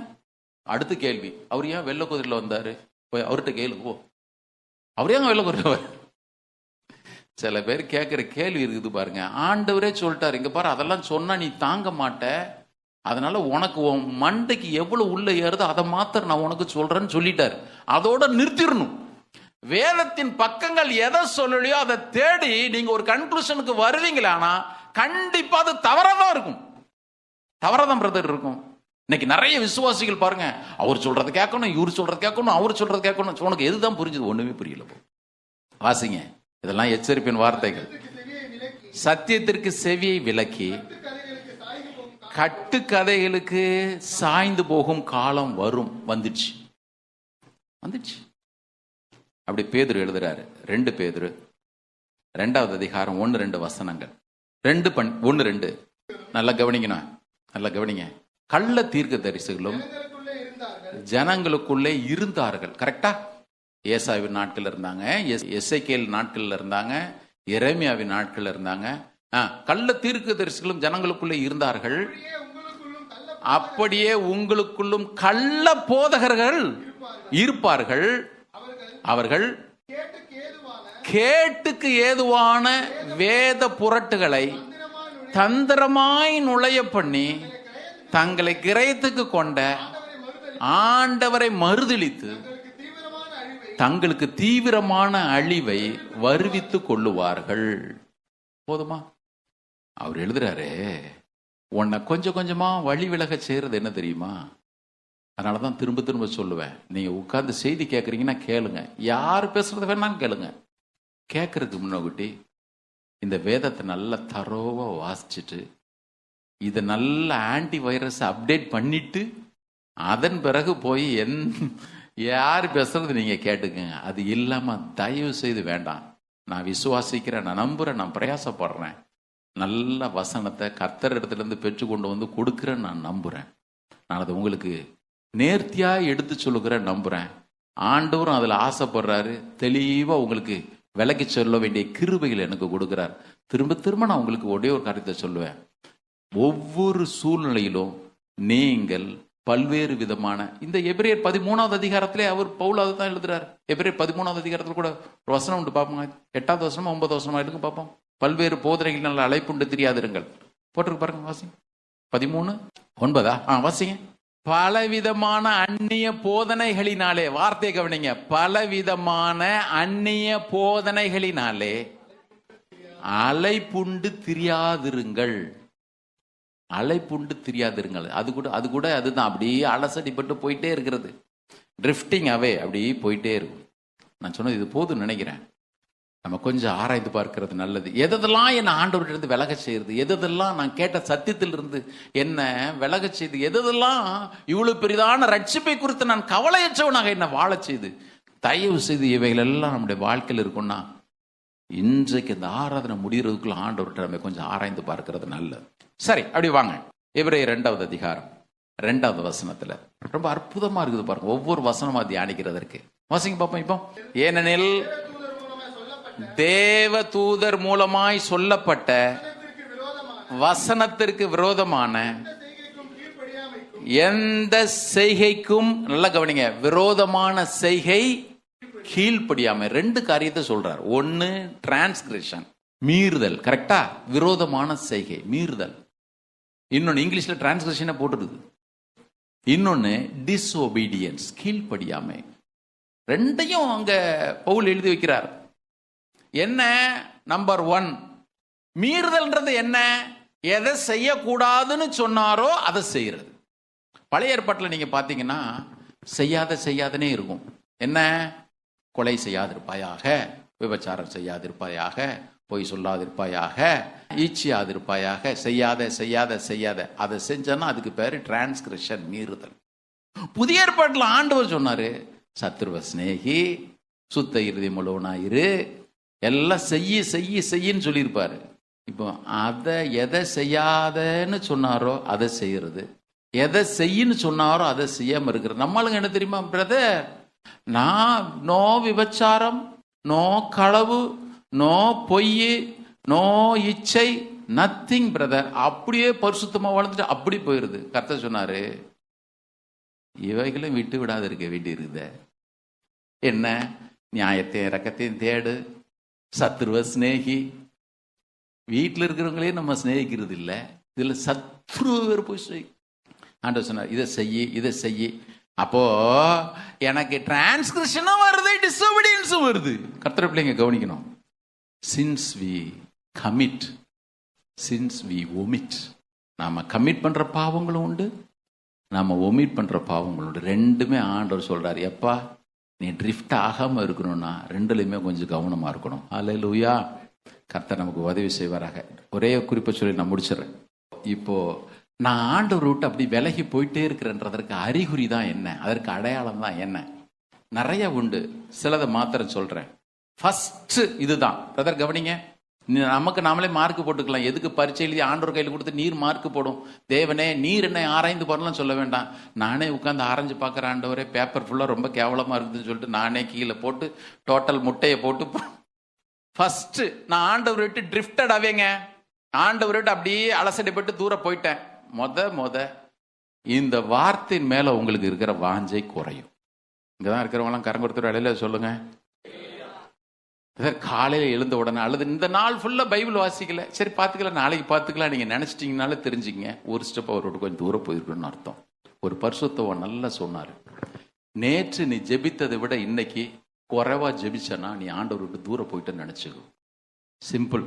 அடுத்த கேள்வி, அவர் ஏன் வெள்ளை குதிரையில வந்தாரு? போய் அவர்கிட்ட கேளு, போ, அவர் ஏன் வெள்ளை குதிரையில? சில பேர் கேட்கிற கேள்வி இருக்குது பாருங்க. ஆண்டவரே சொல்லிட்டாரு, இங்க பாரு, அதெல்லாம் சொன்னா நீ தாங்க மாட்ட, அதனால உனக்கு உன் மண்டைக்கு எவ்வளவு உள்ள ஏறுதோ அதை மாத்திர நான் உனக்கு சொல்றேன்னு சொல்லிட்டாரு. அதோட நிறுத்திடணும். வேதத்தின் பக்கங்கள் எதை சொல்லலையோ அதை தேடி நீங்க ஒரு கன்க்ளூஷனுக்கு வருவீங்களானா கண்டிப்பா அது தவறாதான் இருக்கும். தவறாதான் பிரதர் இருக்கும். இன்னைக்கு நிறைய விசுவாசிகள் பாருங்க, அவர் சொல்றது கேட்கணும், இவர் சொல்றது கேட்கணும், அவர் சொல்றது கேட்கணும். உனக்கு எதுதான் புரிஞ்சது? ஒண்ணுமே புரியல. வாசிங்க, இதெல்லாம் எச்சரிப்பின் வார்த்தைகள். சத்தியத்திற்கு செவியை விலக்கி கட்டுக்கதைகளுக்கு சாய்ந்து போகும் காலம் வரும். வந்துச்சு. அப்படி பேதுரு எழுதுறாரு. 2 பேதுரு 2:1-2 2:1-2 நல்லா கவனிக்கணும், நல்லா கவனிங்க. கள்ள தீர்க்க தரிசிகளும் ஜனங்களுக்குள்ளே இருந்தார்கள். கரெக்டா? ஏசாவின் நாட்கள் இருந்தாங்க, எசேக்கியேல் நாட்கள் இருந்தாங்க, எரேமியாவின் நாட்கள் இருந்தாங்க. கள்ள தீர்க்க தரிசிகளும் ஜனங்களுக்குள்ளே இருந்தார்கள். அப்படியே உங்களுக்குள்ளும் கள்ள போதகர்கள் இருப்பார்கள். அவர்கள் கேட்டுக்கு ஏதுவான வேத புரட்டுகளை தந்திரமாய் நுழைய பண்ணி தங்களை கிரயத்துக்கு கொண்ட ஆண்டவரை மறுதலித்து தங்களுக்கு தீவிரமான அழிவை வருவித்து கொள்ளுவார்கள். போதுமா? அவர் எழுதுறாரு, உன்னை கொஞ்சம் கொஞ்சமா வழி விலக செய்யறது என்ன தெரியுமா? அதனாலதான் திரும்ப திரும்ப சொல்லுவேன், நீங்க உட்கார்ந்து செய்தி கேட்குறீங்கன்னா கேளுங்க, யார் பேசுறது வேணாலும் கேளுங்க. கேட்கறதுக்கு முன்னாடி இந்த வேதத்தை நல்லா தரோவா வாசிச்சுட்டு இதை நல்ல ஆன்டி வைரஸ் அப்டேட் பண்ணிட்டு அதன் பிறகு போய் யார் பேசுறது நீங்க கேட்டுக்குங்க. அது இல்லாம தயவு செய்து வேண்டாம். நான் விசுவாசிக்கிறேன், நான் நம்புறேன், நான் பிரயாசப்படுறேன், நல்ல வசனத்தை கர்த்தர் இடத்துல இருந்து பெற்று கொண்டு வந்து கொடுக்குறேன், நான் நம்புறேன். நான் அதை உங்களுக்கு நேர்த்தியா எடுத்து சொல்லுகிறேன், நம்புறேன். ஆண்டவரும் அதுல ஆசைப்படுறாரு, தெளிவா உங்களுக்கு விலக்கி சொல்ல வேண்டிய கிருபைகள் எனக்கு கொடுக்கிறார். திரும்ப திரும்ப நான் உங்களுக்கு ஒரே ஒரு காரியத்தை சொல்லுவேன், ஒவ்வொரு சூழ்நிலையிலும் நீங்கள் பல்வேறு விதமான இந்த எபிரேயர் 13வது அதிகாரத்திலே அவர் பவுல் அதை தான் எழுதுறார். எபிரேயர் 13வது அதிகாரத்தில் கூட ஒரு வசனம் உண்டு, பார்ப்போம். 8வது வசனமா 9வது வசனமா இருக்கு, பார்ப்போம். பல்வேறு போதனைகள் நல்ல அழைப்புண்டு தெரியாதிருங்கள் போட்டிருக்கு பாருங்க. வாசிங்க 13:9. வாசிங்க. பலவிதமான அந்நிய போதனைகளினாலே, வார்த்தை கவனிங்க, பலவிதமான அந்நிய போதனைகளினாலே அலைப்புண்டு தெரியாதிருங்கள். அலைப்புண்டு தெரியாதிருங்கள். அது கூட அதுதான், அப்படியே அலசடிப்பட்டு போயிட்டே இருக்கிறது, ட்ரிஃப்டிங் அவே, அப்படியே போயிட்டே இருக்கும். நான் சொன்னது இது போதும் நினைக்கிறேன். நம்ம கொஞ்சம் ஆராய்ந்து பார்க்கிறது நல்லது. எதெல்லாம் என்ன ஆண்டவரிலிருந்து விலக செய்யுது, எதெல்லாம் நான் கேட்ட சத்தியத்திலிருந்து என்ன விலக செய்து, எதெல்லாம் இவ்வளவு பெரிதான ரட்சிப்பை குறித்து நான் கவலையற்றவனாக என்ன வாழ செய்து, தயவு செய்து இவைகள் எல்லாம் நம்முடைய வாழ்க்கையில் இருக்கும்னா இன்றைக்கு இந்த ஆராதனை முடிகிறதுக்குள்ள ஆண்டவர்கிட்ட நம்ம கொஞ்சம் ஆராய்ந்து பார்க்கிறது நல்லது. சரி, அப்படி வாங்க. எபிரேயர் 2வது அதிகாரம் 2வது வசனத்துல ரொம்ப அற்புதமா இருக்குது பாருங்க. ஒவ்வொரு வசனமா தியானிக்கிறதற்கு வாசிங்க பார்ப்போம். இப்போ ஏனெனில் தேவ தூதர் மூலமாய் சொல்லப்பட்ட வசனத்திற்கு விரோதமான எந்த செய்கைக்கும், நல்லா கவனிங்க, விரோதமான செய்கை கீழ்ப்படியாமை. 2 காரியத்தை சொல்றார். 1 டிரான்ஸ்கிரிப்ஷன், மீறுதல். கரெக்டா? விரோதமான செய்கை, மீறுதல். இன்னொன்னு இங்கிலீஷ்ல டிரான்ஸ்கிரிப்ஷனை போட்டுருது. இன்னொன்னு டிஸ்ஒபீடியன்ஸ், கீழ்ப்படியாமை. 2யும் அங்க பவுல் எழுதி வைக்கிறார். என்ன? நம்பர் 1 மீறுதல்ன்றது என்ன? எதை செய்யக்கூடாதுன்னு சொன்னாரோ அதை செய்யறது. பழைய ஏற்பாட்டில் நீங்க பாத்தீங்கன்னா செய்யாதனே இருக்கும். என்ன? கொலை செய்யாதிருப்பாயாக, விபச்சாரம் செய்யாதிருப்பாயாக, பொய் சொல்லாதிருப்பாயாக, ஈச்சியாதிருப்பாயாக, செய்யாத செய்யாத செய்யாத. அதை செஞ்சோன்னா அதுக்கு பேரு டிரான்ஸ்கிரிப்ஷன், மீறுதல். புதிய ஏற்பாட்டில் ஆண்டவர் சொன்னாரு, சத்துருவ சிநேகி, சுத்த இருதயம் உள்ளவனாயிரு, எல்லாம் செய்ய செய்ய செய்யின்னு சொல்லியிருப்பாரு. இப்போ அதை எதை செய்யாதன்னு சொன்னாரோ அதை செய்யறது, எதை செய்யின்னு சொன்னாரோ அதை செய்யாம இருக்கிறது. நம்மளுங்க என்ன தெரியுமா பிரதர், நான் நோ விபச்சாரம், நோ களவு, நோ பொய், நோ இச்சை, நத்திங் பிரதர், அப்படியே பரிசுத்தமா வாழ்ந்துட்டு அப்படி போயிருது. கர்த்தர் சொன்னாரு, இவைகளும் விட்டு விடாத இருக்க வேண்டி இருக்குது. என்ன? நியாயத்தையும் இரக்கத்தையும் தேடு, சத்துருவ சிநேகி. வீட்டில் இருக்கிறவங்களே நம்ம சிநேகிக்கிறது இல்லை, இதுல சத்ருவ போய் ஆண்டவர் சொன்னார், இதை செய்யி இதை செய்யி. அப்போ எனக்கு டிரான்ஸ்கிரிப்ஷனும் வருது, டிசோபீடியன்ஸும் வருது. கர்த்தர் பிள்ளைங்க கவனிக்கணும். Sins we commit, sins we omit. நாம கமிட் பண்ற பாவங்களும் உண்டு, நாம ஒமிட் பண்ற பாவங்களும் உண்டு. ரெண்டுமே ஆண்டவர் சொல்றாரு, எப்பா நீ ட்ரிஃப்ட் ஆகாம இருக்கணும்னா ரெண்டுலையுமே கொஞ்சம் கவனமா இருக்கணும். அல்லேலூயா. கர்த்தர் நமக்கு உதவி செய்வாராக. ஒரே குறிப்பை சொல்லி நான் முடிச்சிடறேன். இப்போ நான் ஆண்டவர் விட்டு அப்படி விலகி போயிட்டே இருக்கிறேன்றதற்கு அறிகுறி தான் என்ன, அதற்கு அடையாளம் தான் என்ன? நிறைய உண்டு, சிலதை மாத்திரம் சொல்றேன். ஃபர்ஸ்ட் இதுதான் பிரதர், கவனிங்க. நமக்கு நாமளே மார்க் போட்டுக்கலாம். எதுக்கு பரீட்சை எழுதி ஆண்டவர் கையில் கொடுத்து நீர் மார்க் போடும்? தேவனே நீர் என்னை ஆராய்ந்து போறலாம் சொல்ல வேண்டாம். நானே உட்காந்து ஆராய்ஞ்சு பார்க்குற ஆண்டவரே, பேப்பர் ஃபுல்லாக ரொம்ப கேவலமாக இருக்குதுன்னு சொல்லிட்டு நானே கீழே போட்டு டோட்டல் முட்டையை போட்டு ஃபர்ஸ்ட் நான் ஆண்டவர் விட்டு ட்ரிஃப்டட் ஆவேங்க. ஆண்டவர் விட்டு அப்படியே அலசடைப்பட்டு தூரம் போயிட்டேன். மொத இந்த வார்த்தையின் மேல உங்களுக்கு இருக்கிற வாஞ்சை குறையும். இங்கதான் இருக்கிறவங்களாம் கரங்கொடுத்துற இடையில சொல்லுங்க. காலையில எழுந்த உடனே அல்லது இந்த நாள் ஃபுல்லா பைபிள் வாசிக்கல, சரி பார்த்துக்கலாம் நாளைக்கு பார்த்துக்கலாம் நீங்க நினைச்சிட்டீங்கனால தெரிஞ்சுங்க, ஒரு ஸ்டெப் அவரோட கொஞ்சம் தூரம் போயிருக்கணும்னு அர்த்தம். ஒரு பரிசுத்தவன் நல்லா சொன்னாரு, நேற்று நீ ஜெபித்ததை விட இன்னைக்கு குறைவா ஜெபிச்சனா நீ ஆண்டவர் விட்டு தூரம் போயிட்டேன்னு நினைச்சுக்கோ. சிம்பிள்.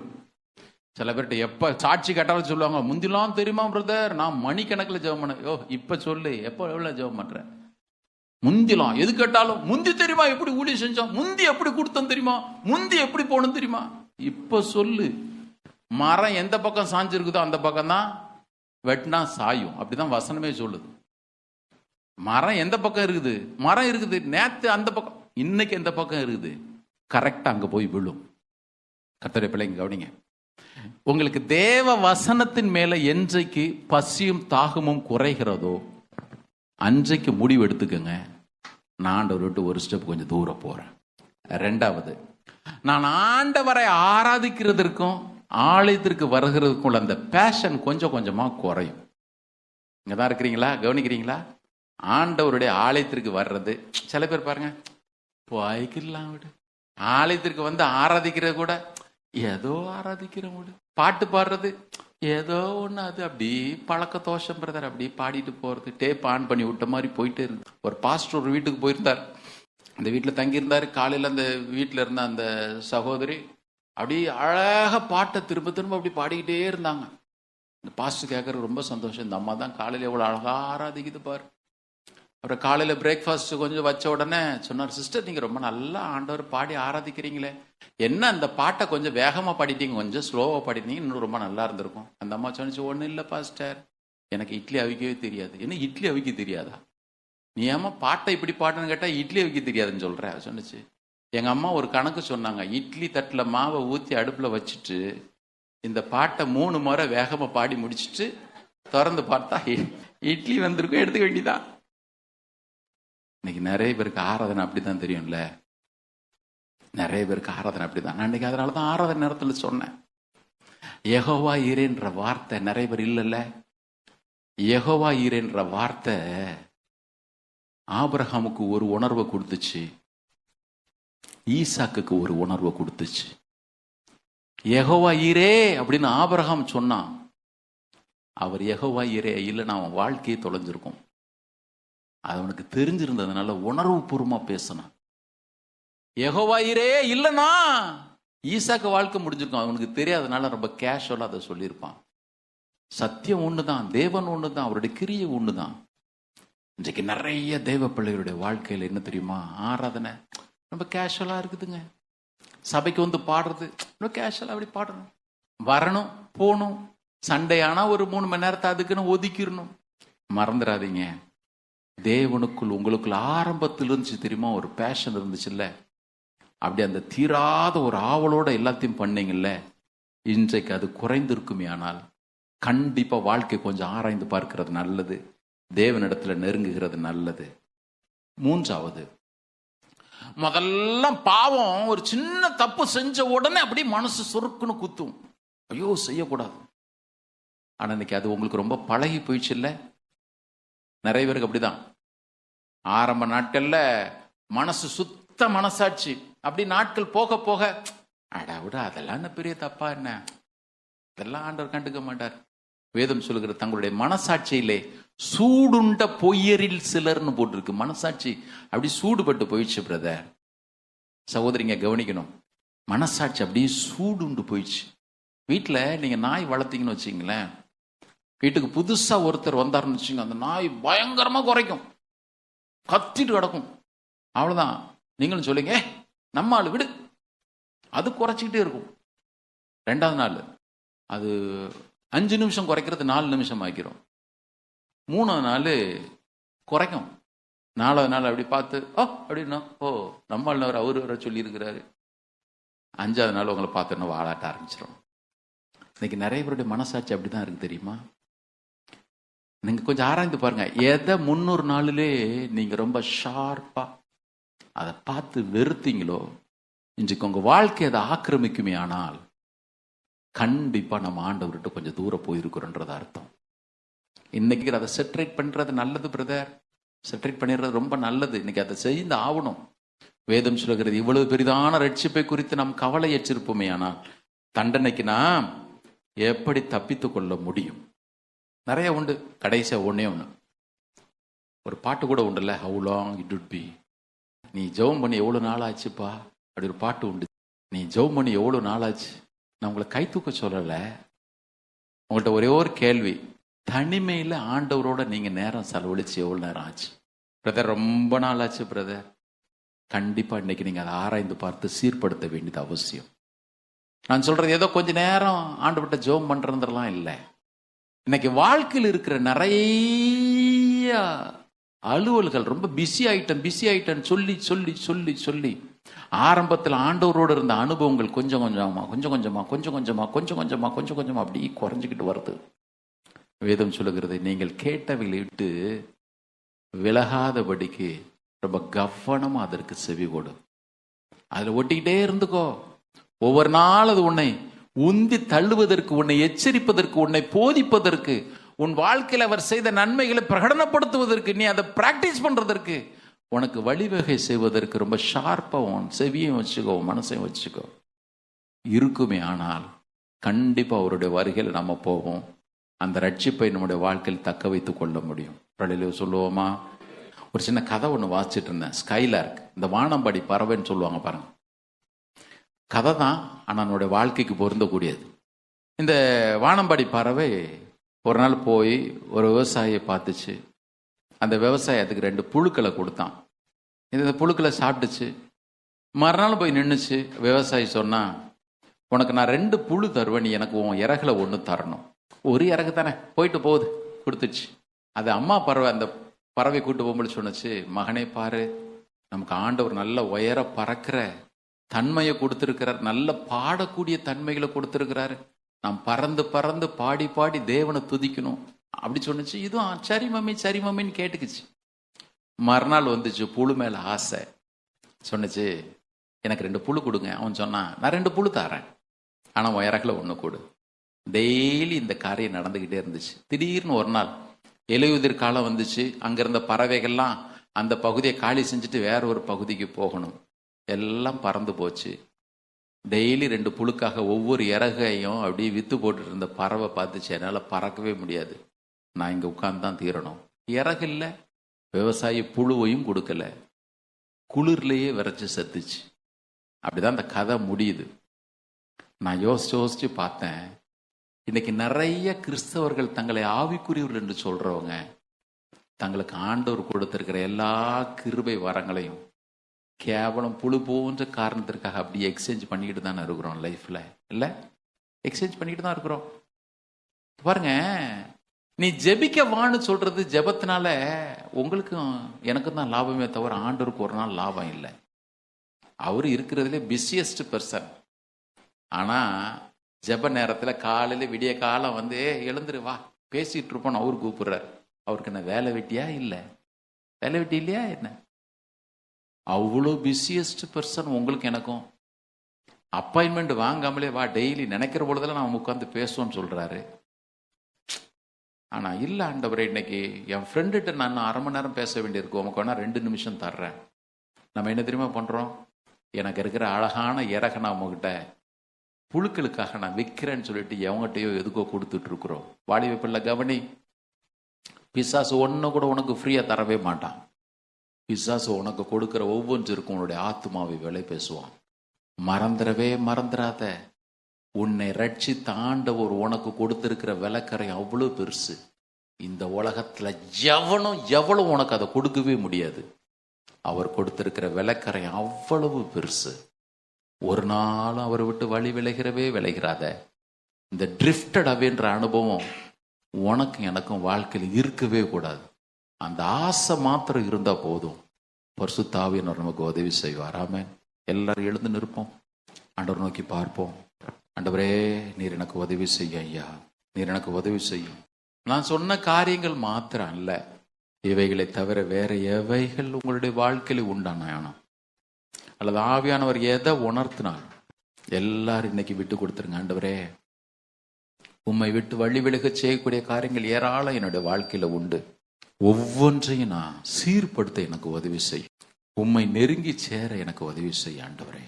சில பேர்கிட்ட எப்ப சாட்சி கட்டாலும் சொல்லுவாங்க, முந்திலாம் தெரியுமா பிரதர் நான் மணிக்கணக்கில் ஜெபம் பண்ண. யோ இப்ப சொல்லு, எப்போ எவ்வளவு ஜெபம் பண்ற? முந்திலாம் எது கேட்டாலும் முந்தி தெரியுமா, எப்படி ஊழி செஞ்சோம், முந்தி எப்படி கொடுத்தோம் தெரியுமா, முந்தி எப்படி போகணும் தெரியுமா. இப்ப சொல்லு. மரம் எந்த பக்கம் சாஞ்சிருக்குதோ அந்த பக்கம் தான் வெட்டினா சாயும், அப்படிதான் வசனமே சொல்லுது. மரம் எந்த பக்கம் இருக்குது, மரம் இருக்குது நேத்து அந்த பக்கம், இன்னைக்கு எந்த பக்கம் இருக்குது, கரெக்டா அங்க போய் விழும். கர்த்தருடைய பிள்ளைங்க கவனிங்க. உங்களுக்கு தேவ வசனத்தின் மேல என்றைக்கு பசியும் தாகமும் குறைகிறதோ அன்றைக்கு முடிவு எடுத்துக்கங்க, நான் ஆண்டவரை விட்டு ஒரு ஸ்டெப் கொஞ்சம் தூரம் போறேன். ரெண்டாவது, நான் ஆண்டவரை ஆராதிக்கிறதற்கும் ஆலயத்திற்கு வருகிறதுக்கும் அந்த பேஷன் கொஞ்சம் கொஞ்சமா குறையும். இங்கதான் இருக்கிறீங்களா, கவனிக்கிறீங்களா? ஆண்டவருடைய ஆலயத்திற்கு வர்றது, சில பேர் பாருங்க போய்க்கலாம் விடு, ஆலயத்திற்கு வந்து ஆராதிக்கிறது கூட ஏதோ ஆராதிக்கிற விடு, பாட்டு பாடுறது ஏதோ ஒன்று, அது அப்படி பழக்க தோஷம் பிரதர், அப்படி பாடிட்டு போறது, டேப் ஆன் பண்ணி விட்ட மாதிரி போயிட்டே இருந்து. ஒரு பாஸ்டர் ஒரு வீட்டுக்கு போயிருந்தார், அந்த வீட்டில் தங்கியிருந்தார். காலையில் அந்த வீட்டில் இருந்த அந்த சகோதரி அப்படி அழகாக பாட்டை திரும்ப திரும்ப அப்படி பாடிக்கிட்டே இருந்தாங்க. இந்த பாஸ்டர் கேட்கறது ரொம்ப சந்தோஷம், இந்த அம்மா தான் காலையில் எவ்வளோ அழகா ஆராதிக்குது பாரு. அப்புறம் காலையில் பிரேக்ஃபாஸ்ட் கொஞ்சம் வச்ச உடனே சொன்னார், சிஸ்டர் நீங்கள் ரொம்ப நல்லா ஆண்டவர் பாடி ஆராதிக்கிறீங்களே, என்ன அந்த பாட்டை கொஞ்சம் வேகமாக பாடிட்டீங்க, கொஞ்சம் ஸ்லோவாக பாடிட்டீங்க, இன்னும் ரொம்ப நல்லா இருந்திருக்கும். அந்த அம்மா சொன்னிச்சு, ஒன்றும் இல்லை பாஸ்டர், எனக்கு இட்லி அவிக்கவே தெரியாது. என்ன இட்லி அவிக்க தெரியாதா? நீ ஏமா பாட்டை இப்படி பாட்டுன்னு கேட்டால் இட்லி அவிக்க தெரியாதுன்னு சொல்கிற சொன்னிச்சு. எங்கள் அம்மா ஒரு கணக்கு சொன்னாங்க, இட்லி தட்டில் மாவை ஊற்றி அடுப்பில் வச்சுட்டு இந்த பாட்டை 3 முறை வேகமாக பாடி முடிச்சுட்டு திறந்து பார்த்தா இட்லி வந்திருக்கும், எடுத்துக்க வேண்டியதான். இன்னைக்கு நிறைய பேருக்கு ஆராதனை அப்படித்தான் தெரியும்ல, நிறைய பேருக்கு ஆராதனை அப்படிதான். நான் இன்னைக்கு அதனாலதான் ஆராதனை நேரத்தில் சொன்னேன், யெகோவா ஈரேன்ற வார்த்தை நிறைய பேர் இல்லைல்ல. யெகோவா ஈரேன்ற வார்த்தை ஆபிரகாமுக்கு ஒரு உணர்வை கொடுத்துச்சு, ஈசாக்குக்கு ஒரு உணர்வை கொடுத்துச்சு. யெகோவா ஈரே அப்படின்னு ஆபிரகாம் சொன்னான், அவர் யெகோவா ஈரே இல்லைன்னா அவன் வாழ்க்கையை தொலைஞ்சிருக்கும். அது அவனுக்கு தெரிஞ்சிருந்ததுனால உணர்வு பூர்வமா பேசினான். யெகோவா ஈரே இல்லைன்னா ஈசாக்கு வாழ்க்கை முடிஞ்சிருக்கும், அவனுக்கு தெரியாதனால ரொம்ப கேஷுவலா அதை சொல்லியிருப்பான். சத்தியம் ஒண்ணுதான், தேவன் ஒண்ணுதான், அவருடைய கிரியை ஒண்ணுதான். இன்றைக்கு நிறைய தேவ பிள்ளைகளுடைய வாழ்க்கையில என்ன தெரியுமா, ஆராதனை ரொம்ப கேஷுவலா இருக்குதுங்க. சபைக்கு வந்து பாடுறது கேஷுவலா அப்படி பாடணும், வரணும், போகணும். சண்டே ஆனா ஒரு 3 மணி நேரத்தை அதுக்குன்னு ஒதுக்கிடணும். மறந்துடாதீங்க, தேவனுக்குள் உங்களுக்குள்ள ஆரம்பத்தில் இருந்துச்சு தெரியுமா ஒரு பேஷன் இருந்துச்சுல்ல, அப்படி அந்த தீராத ஒரு ஆவலோட எல்லாத்தையும் பண்ணீங்கல்ல, இன்றைக்கு அது குறைந்திருக்குமே. ஆனால் கண்டிப்பா வாழ்க்கை கொஞ்சம் ஆராய்ந்து பார்க்கிறது நல்லது, தேவனிடத்துல நெருங்குகிறது நல்லது. மூன்றாவது, முதல்ல பாவம் ஒரு சின்ன தப்பு செஞ்ச உடனே அப்படியே மனசு சுருக்குன்னு குத்தும், ஐயோ செய்யக்கூடாது. ஆனா இன்னைக்கு அது உங்களுக்கு ரொம்ப பழகி போயிடுச்சு இல்ல. நிறைய பேருக்கு அப்படிதான். ஆரம்ப நாட்கள்ல மனசு சுத்த மனசாட்சி, அப்படி நாட்கள் போக போக அட விட அதெல்லாம் என்ன பெரிய தப்பா, என்ன அதெல்லாம் ஆண்டவர் கண்டுக்க மாட்டார். வேதம் சொல்லுகிற தங்களுடைய மனசாட்சியிலே சூடுண்ட பொய்யரில் சிலர்னு போட்டிருக்கு. மனசாட்சி அப்படி சூடுபட்டு போயிடுச்சு பிரதர். சகோதரிங்க கவனிக்கணும், மனசாட்சி அப்படியே சூடுண்டு போயிடுச்சு. வீட்டில் நீங்க நாய் வளர்த்தீங்கன்னு வச்சுங்களேன், வீட்டுக்கு புதுசா ஒருத்தர் வந்தாருன்னு வச்சுங்க, அந்த நாய் பயங்கரமா குறைக்கும், கத்திட்டு கிடக்கும். அவ்வளவுதான், நீங்களும் சொல்லுங்க நம்ம ஆளு விடு, அது குறைச்சிக்கிட்டே இருக்கும். 2வது நாள் அது 5 நிமிஷம் குறைக்கிறது 4 நிமிஷம் ஆக்கிரும். 3வது நாள் குறைக்கும். 4வது நாள் அப்படி பார்த்து அப்படின்னா ஓ நம்ம அவரு வர சொல்லி இருக்கிறாரு. 5வது நாள் உங்களை பார்த்து வாழாட்ட ஆரம்பிச்சிடும். இன்னைக்கு நிறைய பேருடைய மனசாட்சி அப்படிதான் இருக்கு தெரியுமா. நீங்க கொஞ்சம் ஆராய்ந்து பாருங்க, எதை 300 நாளிலே நீங்க ரொம்ப ஷார்ப்பா அதை பார்த்து வெறுத்தீங்களோ, இன்றைக்கு உங்க வாழ்க்கை அதை ஆக்கிரமிக்குமே. ஆனால் கண்டிப்பா நம்ம ஆண்டவர்கிட்ட கொஞ்சம் தூரம் போயிருக்கிறோன்றது அர்த்தம். இன்னைக்கு அதை செட்ரேட் பண்றது நல்லது பிரதர், செட்ரேட் பண்ணிடுறது ரொம்ப நல்லது. இன்னைக்கு அதை செய்து ஆகணும். வேதம் சொல்லுகிறது, இவ்வளவு பெரிதான ரட்சிப்பை குறித்து நாம் கவலை ஏற்றிருப்போமே, ஆனால் தண்டனைக்கு நாம் எப்படி தப்பித்து கொள்ள முடியும்? நிறைய உண்டு. கடைசியா ஒண்ணே ஒண்ணு, ஒரு பாட்டு கூட உண்டுல்ல, how long it would be. நீ ஜெபம் பண்ணி எவ்வளவு நாள் ஆச்சுப்பா, அப்படி ஒரு பாட்டு உண்டு. நீ ஜெபம் பண்ணி எவ்வளவு நாள் ஆச்சு. நான் உங்களை கை தூக்க சொல்லல, உங்கள்கிட்ட ஒரே ஒரு கேள்வி, தனிமையில ஆண்டவரோட நீங்க நேரம் செலவழிச்சு எவ்வளவு நேரம் ஆச்சு? பிரதர் ரொம்ப நாள் ஆச்சு பிரதர். கண்டிப்பா இன்னைக்கு நீங்க அதை ஆராய்ந்து பார்த்து சீர்படுத்த வேண்டியது அவசியம். நான் சொல்றது ஏதோ கொஞ்ச நேரம் ஆண்டவர்கிட்ட ஜெபம் பண்றதுலாம் இல்லை. இன்னைக்கு வாழ்க்கையில் இருக்கிற நிறைய அலுவல்கள், ரொம்ப பிஸி ஆயிட்டேன்னு சொல்லி சொல்லி சொல்லி சொல்லி ஆரம்பத்தில் ஆண்டவரோடு இருந்த அனுபவங்கள் கொஞ்சம் கொஞ்சமா அப்படி குறைஞ்சிக்கிட்டு வருது. வேதம் சொல்லுகிறது, நீங்கள் கேட்டவைகளை விட்டு விலகாதபடிக்கு ரொம்ப கவனமா அதற்கு செவி கொடு. அதுல ஒட்டிக்கிட்டே இருந்துக்கோ. ஒவ்வொரு நாள் அது உன்னை உந்தி தள்ளுவதற்கு, உன்னை எச்சரிப்பதற்கு, உன்னை போதிப்பதற்கு, உன் வாழ்க்கையில் அவர் செய்த நன்மைகளை பிரகடனப்படுத்துவதற்கு, நீ அதை பிராக்டிஸ் பண்றதற்கு, உனக்கு வழிவகை செய்வதற்கு ரொம்ப ஷார்ப்பா உன் செவியும் வச்சுக்கோ, மனசையும் வச்சுக்கோ இருக்குமே. ஆனால் கண்டிப்பா அவருடைய வருகையில் நம்ம போவோம். அந்த ரட்சிப்பை நம்முடைய வாழ்க்கையில் தக்க வைத்துக் கொள்ள முடியும். பள்ளியில சொல்லுவோமா, ஒரு சின்ன கதை ஒன்று வாசிச்சுட்டு இருந்தேன். ஸ்கைலார்க், இந்த வானம்பாடி பறவைன்னு சொல்லுவாங்க பாருங்க, கதை தான், ஆனால் என்னுடைய வாழ்க்கைக்கு பொருந்தக்கூடியது. இந்த வானம்பாடி பறவை ஒரு நாள் போய் ஒரு விவசாயியை பார்த்துச்சு. அந்த விவசாயி அதுக்கு 2 புழுக்களை கொடுத்தான். இந்த புழுக்களை சாப்பிட்டுச்சு. மறுநாள் போய் நின்றுச்சு. விவசாயி சொன்னா, உனக்கு நான் 2 புழு தருவேன், நீ எனக்கு உன் இறகுல 1 தரணும். ஒரு இறகு தானே, போயிட்டு போகுது, கொடுத்துச்சு. அது அம்மா பறவை அந்த பறவை கூட்டு போகும்போது சொன்னுச்சு, மகனே பாரு, நமக்கு ஆண்டவர் நல்ல உயர பறக்கிற தன்மையை கொடுத்திருக்கிறார், நல்ல பாடக்கூடிய தன்மைகளை கொடுத்திருக்கிறாரு, நாம் பறந்து பறந்து பாடி பாடி தேவனை துதிக்கணும் அப்படி சொன்னிச்சு. இதுவும் சரி மம்மின்னு கேட்டுக்குச்சு. மறுநாள் வந்துச்சு, புழு மேல ஆசை. சொன்னிச்சு, எனக்கு 2 புழு கொடுங்க. அவன் சொன்னான், நான் 2 புழு தரேன், ஆனா உயரக்குல 1 கொடு. டெய்லி இந்த காரியம் நடந்துகிட்டே இருந்துச்சு. திடீர்னு ஒரு நாள் இலையுதிர் காலம் வந்துச்சு. அங்க இருந்த பறவைகள்லாம் அந்த பகுதியை காலி செஞ்சுட்டு வேற ஒரு பகுதிக்கு போகணும். எல்லாம் பறந்து போச்சு. டெய்லி 2 புழுக்காக ஒவ்வொரு இறகையும் அப்படியே வித்து போட்டுட்டு இருந்த பறவை பார்த்துச்சு, என்னால் பறக்கவே முடியாது, நான் இங்கே உட்கார்ந்து தான் தீரணும். இறகு இல்லை, விவசாயி புழுவையும் கொடுக்கல, குளிர்லேயே விரைச்சி செத்துச்சு. அப்படிதான் அந்த கதை முடியுது. நான் யோசிச்சு பார்த்தேன், இன்னைக்கு நிறைய கிறிஸ்தவர்கள் தங்களை ஆவிக்குரியவர்கள் என்று சொல்றவங்க தங்களுக்கு ஆண்டவர் கொடுத்திருக்கிற எல்லா கிருபை வரங்களையும் கேவலம் புழு போன்ற காரணத்திற்காக அப்படியே எக்ஸ்சேஞ்ச் பண்ணிக்கிட்டு தானே இருக்கிறோம் லைஃப்ல. இல்ல, எக்ஸ்சேஞ்ச் பண்ணிக்கிட்டு தான் இருக்கிறோம். பாருங்க, நீ ஜெபிக்க வான்னு சொல்றது ஜெபத்தினால உங்களுக்கும் எனக்கும் தான் லாபமே தவிர ஆண்டவருக்கு ஒரு நாள் லாபம் இல்லை. அவரு இருக்கிறதுலே பிஸியஸ்ட் பர்சன். ஆனா ஜெப நேரத்துல காலையில விடிய காலம் வந்து எழுந்துரு வா பேசிட்டு இருப்போம் அவரு கூப்பிடுறாரு. அவருக்கு என்ன வேலை வெட்டியா? இல்லை, வேலை வெட்டி இல்லையா என்ன? அவ்வளோ பிஸியஸ்ட் பர்சன் உங்களுக்கு எனக்கும். அப்பாயின்மெண்ட் வாங்காமலே வா டெய்லி நினைக்கிற பொழுதெல்லாம் நான் உட்காந்து பேசுவோன்னு சொல்றாரு. ஆனா இல்ல ஆண்டவரே, இன்னைக்கு என் ஃப்ரெண்டுகிட்ட நான் 1/2 மணி நேரம் பேச வேண்டியிருக்கு, உனக்கு வேணா 2 நிமிஷம் தர்றேன். நம்ம என்ன தெரியுமா பண்றோம்? எனக்கு இருக்கிற அழகான இறக நான் உங்ககிட்ட புழுக்களுக்காக நான் விற்கிறேன்னு சொல்லிட்டு எவங்கிட்டையோ எதுக்கோ கொடுத்துட்டு இருக்கிறோம். வாலிப பிள்ளை கவனி, பிசாசு ஒன்று கூட உனக்கு ஃப்ரீயா தரவே மாட்டான். பிசாசு உனக்கு கொடுக்கிற ஒவ்வொன்றிற்கும் உன்னுடைய ஆத்மாவை விலை பேசுவான். மறந்துடவே மறந்துடாத, உன்னை ரட்சித்த ஆண்டவர் உனக்கு கொடுத்திருக்கிற விலைக்கரை அவ்வளோ பெருசு. இந்த உலகத்துல எவ்வளவு உனக்கு அதை கொடுக்கவே முடியாது. அவர் கொடுத்திருக்கிற விலைக்கரை அவ்வளவு பெருசு. ஒரு நாளும் அவரை விட்டு வழி விலகிறாத. இந்த ட்ரிஃப்டட் அவேன்ற அனுபவம் உனக்கும் எனக்கும் வாழ்க்கையில் இருக்கவே கூடாது. அந்த ஆசை மாத்திரம் இருந்தா போதும். பரிசுத்த ஆவியானவர் நமக்கு உதவி செய்வார். ஆமென். எல்லாரும் எழுந்து நிற்போம், ஆண்டவர் நோக்கி பார்ப்போம். ஆண்டவரே, நீர் எனக்கு உதவி செய்ய ஐயா, நீர் எனக்கு உதவி செய்யும். நான் சொன்ன காரியங்கள் மாத்திரம் அல்ல, இவைகளை தவிர வேற எவைகள் உங்களுடைய வாழ்க்கையில உண்டான அல்லது ஆவியானவர் எதை உணர்த்தினார் எல்லாரும் இன்னைக்கு விட்டு கொடுத்துருங்க. ஆண்டவரே, உம்மை விட்டு வழி விலக செய்யக்கூடிய காரியங்கள் ஏராளம் என்னுடைய வாழ்க்கையில உண்டு. ஒவ்வொன்றையும் நான் சீர்படுத்த எனக்கு உதவி செய்யும். உம்மை நெருங்கி சேர எனக்கு உதவி செய்ய ஆண்டவரே.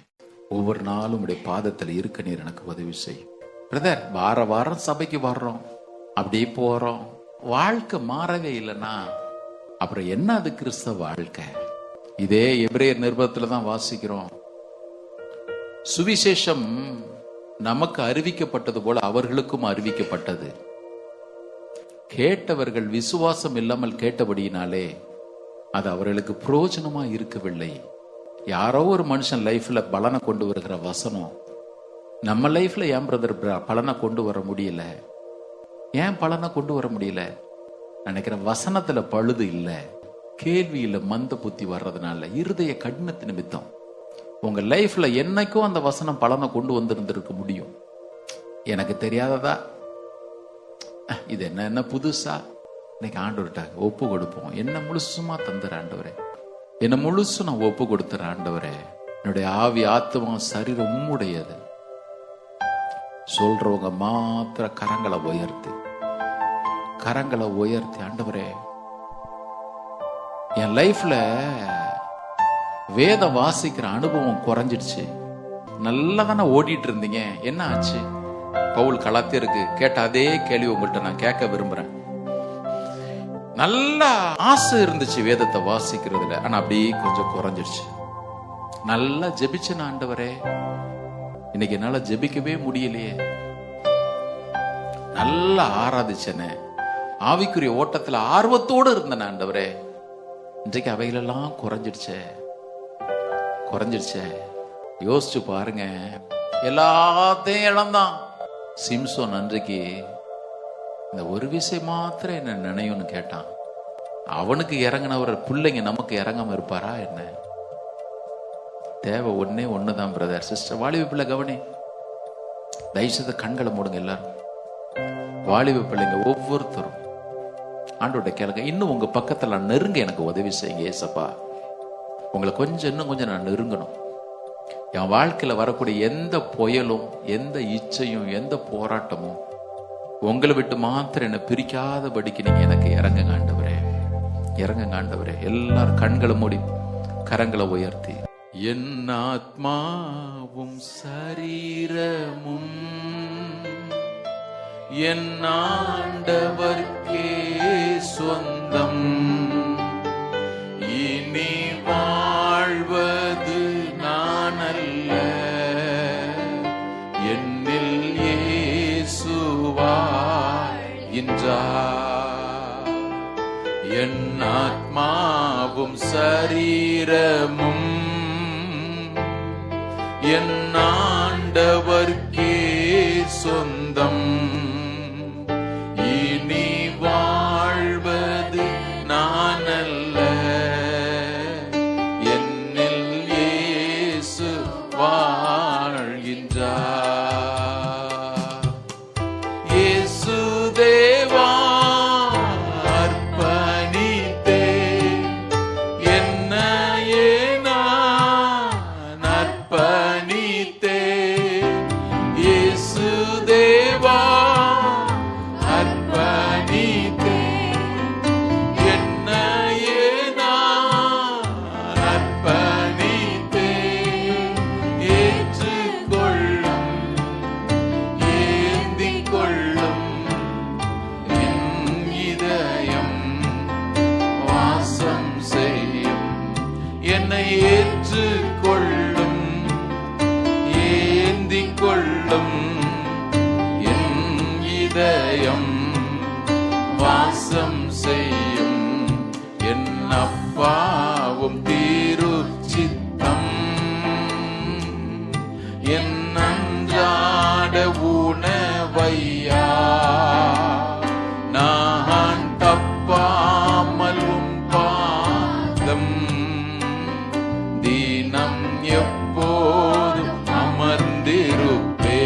ஒவ்வொரு நாளும் உடைய பாதத்தில் இருக்க நீர் எனக்கு உதவி செய்யும். பிரதர், வாரம் சபைக்கு வர்றோம், அப்படியே போறோம், வாழ்க்கை மாறவே இல்லைன்னா அப்புறம் என்ன அது கிறிஸ்தவ வாழ்க்கை? இதே எபிரேயர் நிருபத்துல தான் வாசிக்கிறோம். சுவிசேஷம் நமக்கு அறிவிக்கப்பட்டது போல அவர்களுக்கும் அறிவிக்கப்பட்டது. கேட்டவர்கள் விசுவாசம் இல்லாமல் கேட்டபடியினாலே அது அவர்களுக்கு பிரயோஜனமா இருக்கவில்லை. யாரோ ஒரு மனுஷன் லைஃப்ல பலனை கொண்டு வருகிற வசனம் நம்ம லைஃப்ல ஏன் பிரதர் பலனை கொண்டு வர முடியல? ஏன் பலனை கொண்டு வர முடியல? நினைக்கிற வசனத்துல பழுது இல்லை, கேள்வியில மந்த புத்தி வர்றதுனால, இருதய கடினத்து நிமித்தம். உங்க லைஃப்ல என்னைக்கும் அந்த வசனம் பலனை கொண்டு வந்திருந்திருக்க முடியும். எனக்கு தெரியாததா, இது என்ன புதுசா? இன்னைக்கு ஆண்டவர்கிட்ட ஒப்பு கொடுப்போம். என்ன முழுசுமா தந்துற ஆண்டவரே, என்ன முழுசும் நான் ஒப்பு கொடுத்துற ஆண்டவரே. என்னுடைய ஆவி ஆத்மா சரீரம் உம்முடையது. சொல்றவங்க மாத்திர கரங்களை உயர்த்தி ஆண்டவரே, என் லைஃப்ல வேத வாசிக்கிற அனுபவம் குறைஞ்சிடுச்சு. நல்லா தானே ஓடிட்டு இருந்தீங்க, என்ன ஆச்சு? பவுல் கலாத்தியருக்கு கேட்ட அதே கேள்வி உங்கள்கிட்ட நான் கேட்க விரும்புறேன். நல்ல ஆசை இருந்துச்சு வேதத்தை வாசிக்கிறதுல, ஆனா அப்படியே கொஞ்சம் குறைஞ்சிடுச்சு. நல்லா ஜெபிச்சேன் ஆண்டவரே, இன்னைக்கு என்னால ஜெபிக்கவே முடியலையே. நல்லா ஆராதிச்சேனே, ஆவிக்குரிய ஓட்டத்துல ஆர்வத்தோடு இருந்தேன் ஆண்டவரே, இன்றைக்கு அவைகளெல்லாம் குறைஞ்சிடுச்சே. யோசிச்சு பாருங்க, எல்லாத்தையும் இழந்தான் சிம்சோன். அன்றைக்கு இந்த ஒரு விஷயம் மாத்திரம் என்ன நினைவுன்னு கேட்டான். அவனுக்கு இறங்கினவர் பிள்ளைங்க நமக்கு இறங்காம இருப்பாரா என்ன? தேவை ஒண்ணுதான் பிரதர் சிஸ்டர். வாலிப பிள்ளை கவனி, தயவுசெய்து கண்களை மூடுங்க எல்லாரும். வாலிப பிள்ளைங்க ஒவ்வொருத்தரும் ஆண்டோட கேளுங்க. இன்னும் உங்க பக்கத்துல நெருங்க எனக்கு உதவி செய்யுங்க ஏசப்பா. உங்களை இன்னும் கொஞ்சம் நான் நெருங்கணும். என் வாழ்க்கையில வரக்கூடிய எந்த புயலும், எந்த இச்சையும், எந்த போராட்டமும் உங்களை விட்டு மாத்திரம் என்னை பிரிக்காதபடிக்கு நீங்க எனக்கு இறங்குங்க ஆண்டவரே. எல்லாரும் கண்களை மூடி கரங்களை உயர்த்தி, என் ஆத்மாவும் சரீரமும் என் ஆண்டவர்க்கே சொந்தம், இனி வாழ்வது நான் அல்ல, என்னில் இயேசு வாழ்கின்றார். என் ஆத்மாவும் சரீரமும் என் ஆண்டவர்க்கே சொந்தம். இனி வாழ்வது நான் அல்ல, என்னில் இயேசு வாழ்கின்றார். இயேசு தேவா அர்ப்பணித்தேன், என்னையே நான் அர்ப்பணித்தேன். இயேசு தேவா அர்ப்பணித்தேன், என்னையே நான் அர்ப்பணித்தேன். ஏற்றுக்கொள்ளும், ஏந்திக் கொள்ளும், என் இதயம் வாசம் செய்யும். என்னை ஏற்றுக்கொள்ளும், ஏந்திக் கொள்ளும், என் இதயம் வாசம் செய்யும். என் அப்பாவும் தீரு சித்தம், என் அன்றாட உணவையா நான் தப்பாமல் உம் பாதம் தினம் எப்போதும் அமர்ந்திருப்பேன்.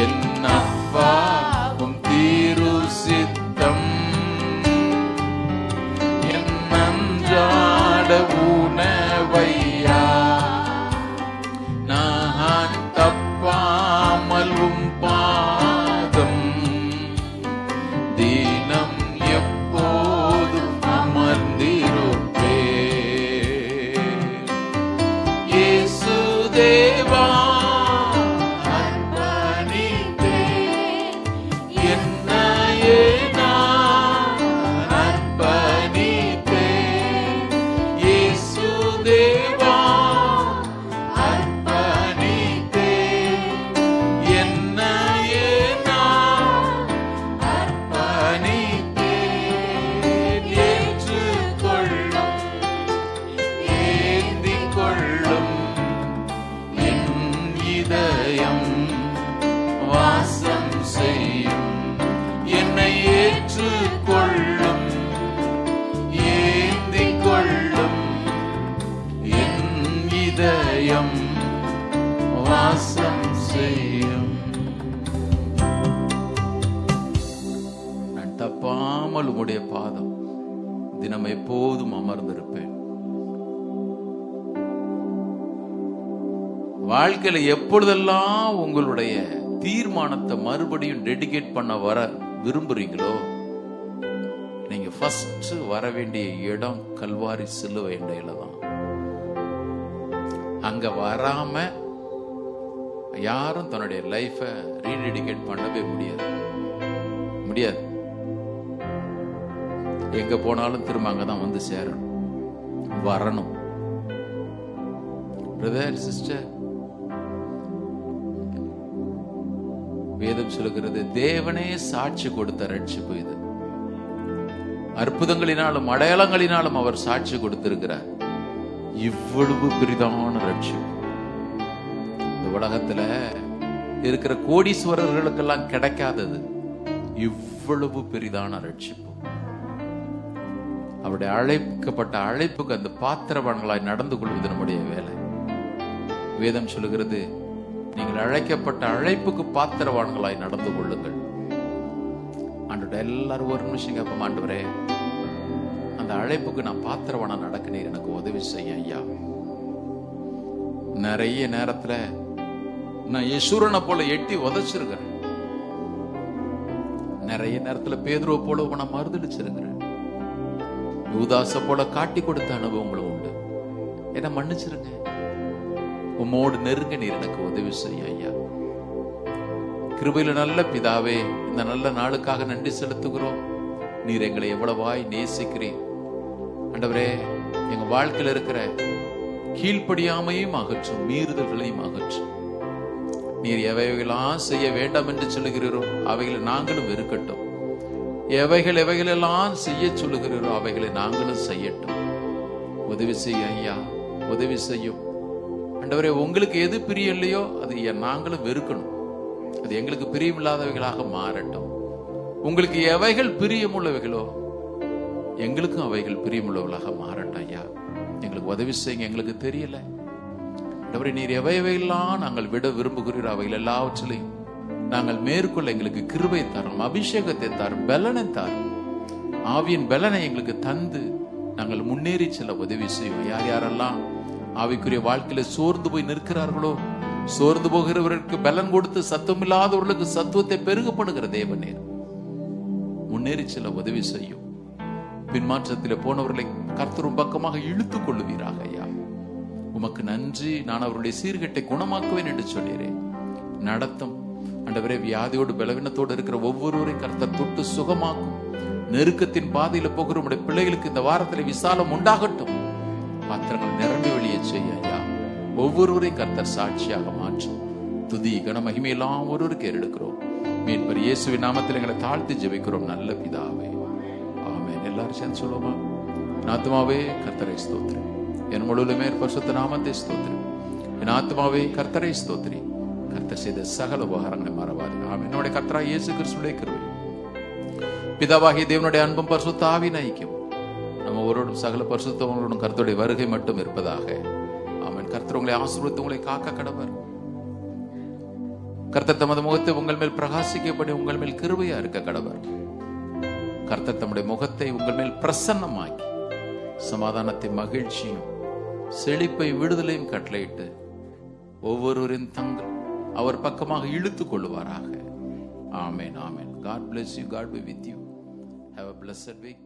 என் அப்பாவும் தீரு சித்தம், என் அன்றாட உணவையா நான் தப்பாமல் உம் பாதம் தினம் எப்போதும் அமர்ந்திருப்பேன். இயேசு தேவா அர்ப்பணித்தேன், என்னையே நான் அர்ப்பணித்தேன். இயேசு தேவா அர்ப்பணித்தேன், என்னையே நான் அர்ப்பணித்தேன். ஏற்றுக்கொள்ளும், ஏந்திக் கொள்ளும், என் இதயம் வாசம் செய்யும். என்னை ஏற்றுக்கொள்ளும், ஏந்திக் கொள்ளும், என் இதயம் வாசம் செய்யும். நான் தப்பாமல் உம்முடைய பாதம் தினம் எப்போதும் அமர்ந்திருப்பேன். வாழ்க்கையில எப்பொழுதெல்லாம் உங்களுடைய தீர்மானத்தை மறுபடியும் டெடிகேட் பண்ண வர விரும்புறீங்களோ, நீங்க ஃபர்ஸ்ட் வர வேண்டிய இடம் கல்வாரி சிலுவை தான். அங்க வராம யாரும் தன்னுடைய லைஃபை ரீடெடிகேட் பண்ணவே முடியாது. எங்க போனாலும் திரும்ப அங்கதான் வந்து சேரணும், வரணும். பிரதர் சிஸ்டர், வேதம் சொல்லுகிறது, தேவனே சாட்சி கொடுத்த ரட்சிப்பு இது. அற்புதங்களினாலும் அடையாளங்களினாலும் அவர் சாட்சி கொடுத்திருக்கிறார். இவ்வளவு பெரிதான ரட்சிப்பு இந்த உலகத்துல இருக்கிற கோடீஸ்வரர்களுக்கெல்லாம் கிடைக்காதது. இவ்வளவு பெரிதான ரட்சிப்பு. அவருடைய அழைக்கப்பட்ட அழைப்புக்கு அந்த பாத்திரவான்களாய் நடந்து கொள்வது நம்முடைய வேலை. வேதம் சொல்லுகிறது, நீங்கள் அழைக்கப்பட்ட அழைப்புக்கு பாத்திரவான்களாய் நடந்து கொள்ளுங்கள். ஆண்டவரே, எல்லாரும் ஒரு நிமிஷம் கேட்போம். ஆண்டவரே, அந்த அழைப்புக்கு நான் பாத்திரவானா நடக்கிறேன், எனக்கு உதவி செய்ய ஐயா. நிறைய நேரத்துல நான் யசூரனை போல எட்டி உதைச்சிருக்கிறேன். நிறைய நேரத்துல பேதுருவை போல நான் மறுதளிச்சிருக்கிறேன். யூதாச போல காட்டி கொடுத்த அனுபவங்களும் உண்டு. என்ன மன்னிச்சிருங்க. உம்மோடு நெருங்க நீர் எனக்கு உதவி செய்ய ஐயா. கிருபையில நல்ல பிதாவே, இந்த நல்ல நாளுக்காக நன்றி செலுத்துகிறோம். நீர் எங்களை எவ்வளவாய் நேசிக்கிறீர். ஆண்டவரே, எங்க வாழ்க்கையில் இருக்கிற கீழ்ப்படியாமையும் அகற்றும், மீறுதல்களையும் அகற்றும். நீர் எவைகளெல்லாம் செய்ய வேண்டாம் என்று சொல்லுகிறீரோ அவைகளை நாங்களும் வெறுக்கட்டும். எவைகளெல்லாம் செய்ய சொல்லுகிறீரோ அவைகளை நாங்களும் செய்யட்டும். உதவி செய்ய ஐயா, உதவி செய்யும். ஆண்டவரே, உங்களுக்கு எது பிரியம் இல்லையோ அது நாங்களும் வெறுக்கணும். அது எங்களுக்கு பிரியமில்லாதவைகளாக மாறட்டும். உங்களுக்கு எவைகள் பிரியமுள்ளவைகளோ எங்களுக்கும் அவைகள் பிரியமுள்ளவர்களாக மாறட்டும். ஐயா, எங்களுக்கு உதவி செய்யுங்க. எங்களுக்கு தெரியல ஆண்டவரே, நீர் எவையெல்லாம் நாங்கள் விட விரும்புகிறீர் அவைகள் எல்லாவற்றிலையும் நாங்கள் மேற்கொள்ள எங்களுக்கு கிருபை தாரும், அபிஷேகத்தை தாரும், பலனை தாரும். ஆவியின் பலனை எங்களுக்கு தந்து நாங்கள் முன்னேறி செல்ல உதவி செய்வோம். யார் யாரெல்லாம் ஆவிக்குரிய வாழ்க்கையில சோர்ந்து போய் நிற்கிறார்களோ, சோர்ந்து போகிறவர்களுக்கு பலன் கொடுத்து சத்துவமில்லாதவர்களுக்கு சத்துவத்தை பெருகப்படுகிற தேவனே, முன்னேறி செல்ல உதவி செய்யும். பின்மாற்றத்தில் போனவர்களை கர்த்தரும் பக்கமாக இழுத்துக் கொள்ளுவீராக. ஐயா, உமக்கு நன்றி. நான் அவருடைய சீர்கேட்டை குணமாக்குவேன் என்று சொன்னீரேன். நடத்தும் ஆண்டவரே, வியாதியோடு பலவீனத்தோடு இருக்கிற ஒவ்வொருவரையும் கர்த்தர் தொட்டு சுகமாக்கும். நெருக்கத்தின் பாதையில போகிற உடைய பிள்ளைகளுக்கு இந்த வாரத்தில் விசாலம் உண்டாகட்டும். பாத்திரங்கள் நிரம்பி வெளியே செய்ய ஐயா, ஒவ்வொருவரையும் கர்த்தர் சாட்சியாக மாற்றும். துதி கன மகிமையெல்லாம் ஒருவருக்கு ஏறெடுக்கிறோம். மீட்பர் இயேசுவின் நாமத்தில் எங்களை தாழ்த்தி ஜெபிக்கிறோம் நல்ல பிதாவே, ஆமென். எல்லாரும் சேர்ந்து சொல்லுவோமா? என் ஆத்துமாவே கர்த்தரை ஸ்தோத்திரி, என் முழுவதுமே பரிசுத்த நாமத்தை ஸ்தோத்திரி. என் ஆத்துமாவே கர்த்தரை ஸ்தோத்திரி, கர்த்தர் செய்த சகல உபகாரங்களை மறவாது. ஆமென். என்னுடைய கர்த்தராகிய இயேசு கிறிஸ்துவின் கிருபை, பிதாவாகிய தேவனுடைய அன்பும் பரிசுத்த ஆவியின் ஐக்கியம் நம்ம ஒருவரும் சகல பரிசுத்தவங்களோடும் கர்த்தருடைய வருகை மட்டும் இருப்பதாக. ஆமென். கர்த்தர் உங்களை ஆசீர்வதித்து உங்களை காக்க கடவர். கர்த்தர் தமது முகத்தை உங்கள் மேல் பிரகாசிக்கப்படி உங்கள் மேல் கிருபையா இருக்க கடவர். கர்த்தர் தம்முடைய முகத்தை உங்கள் மேல் பிரசன்னமாக்கி சமாதானத்தை, மகிழ்ச்சியும், செழிப்பை, விடுதலையும் கட்டளையிட்டு ஒவ்வொருவரின் தங்கள் அவர் பக்கமாக இழுத்துக் கொள்ளுவாராக. ஆமென், ஆமென். God bless you. God be with you. Have a blessed week.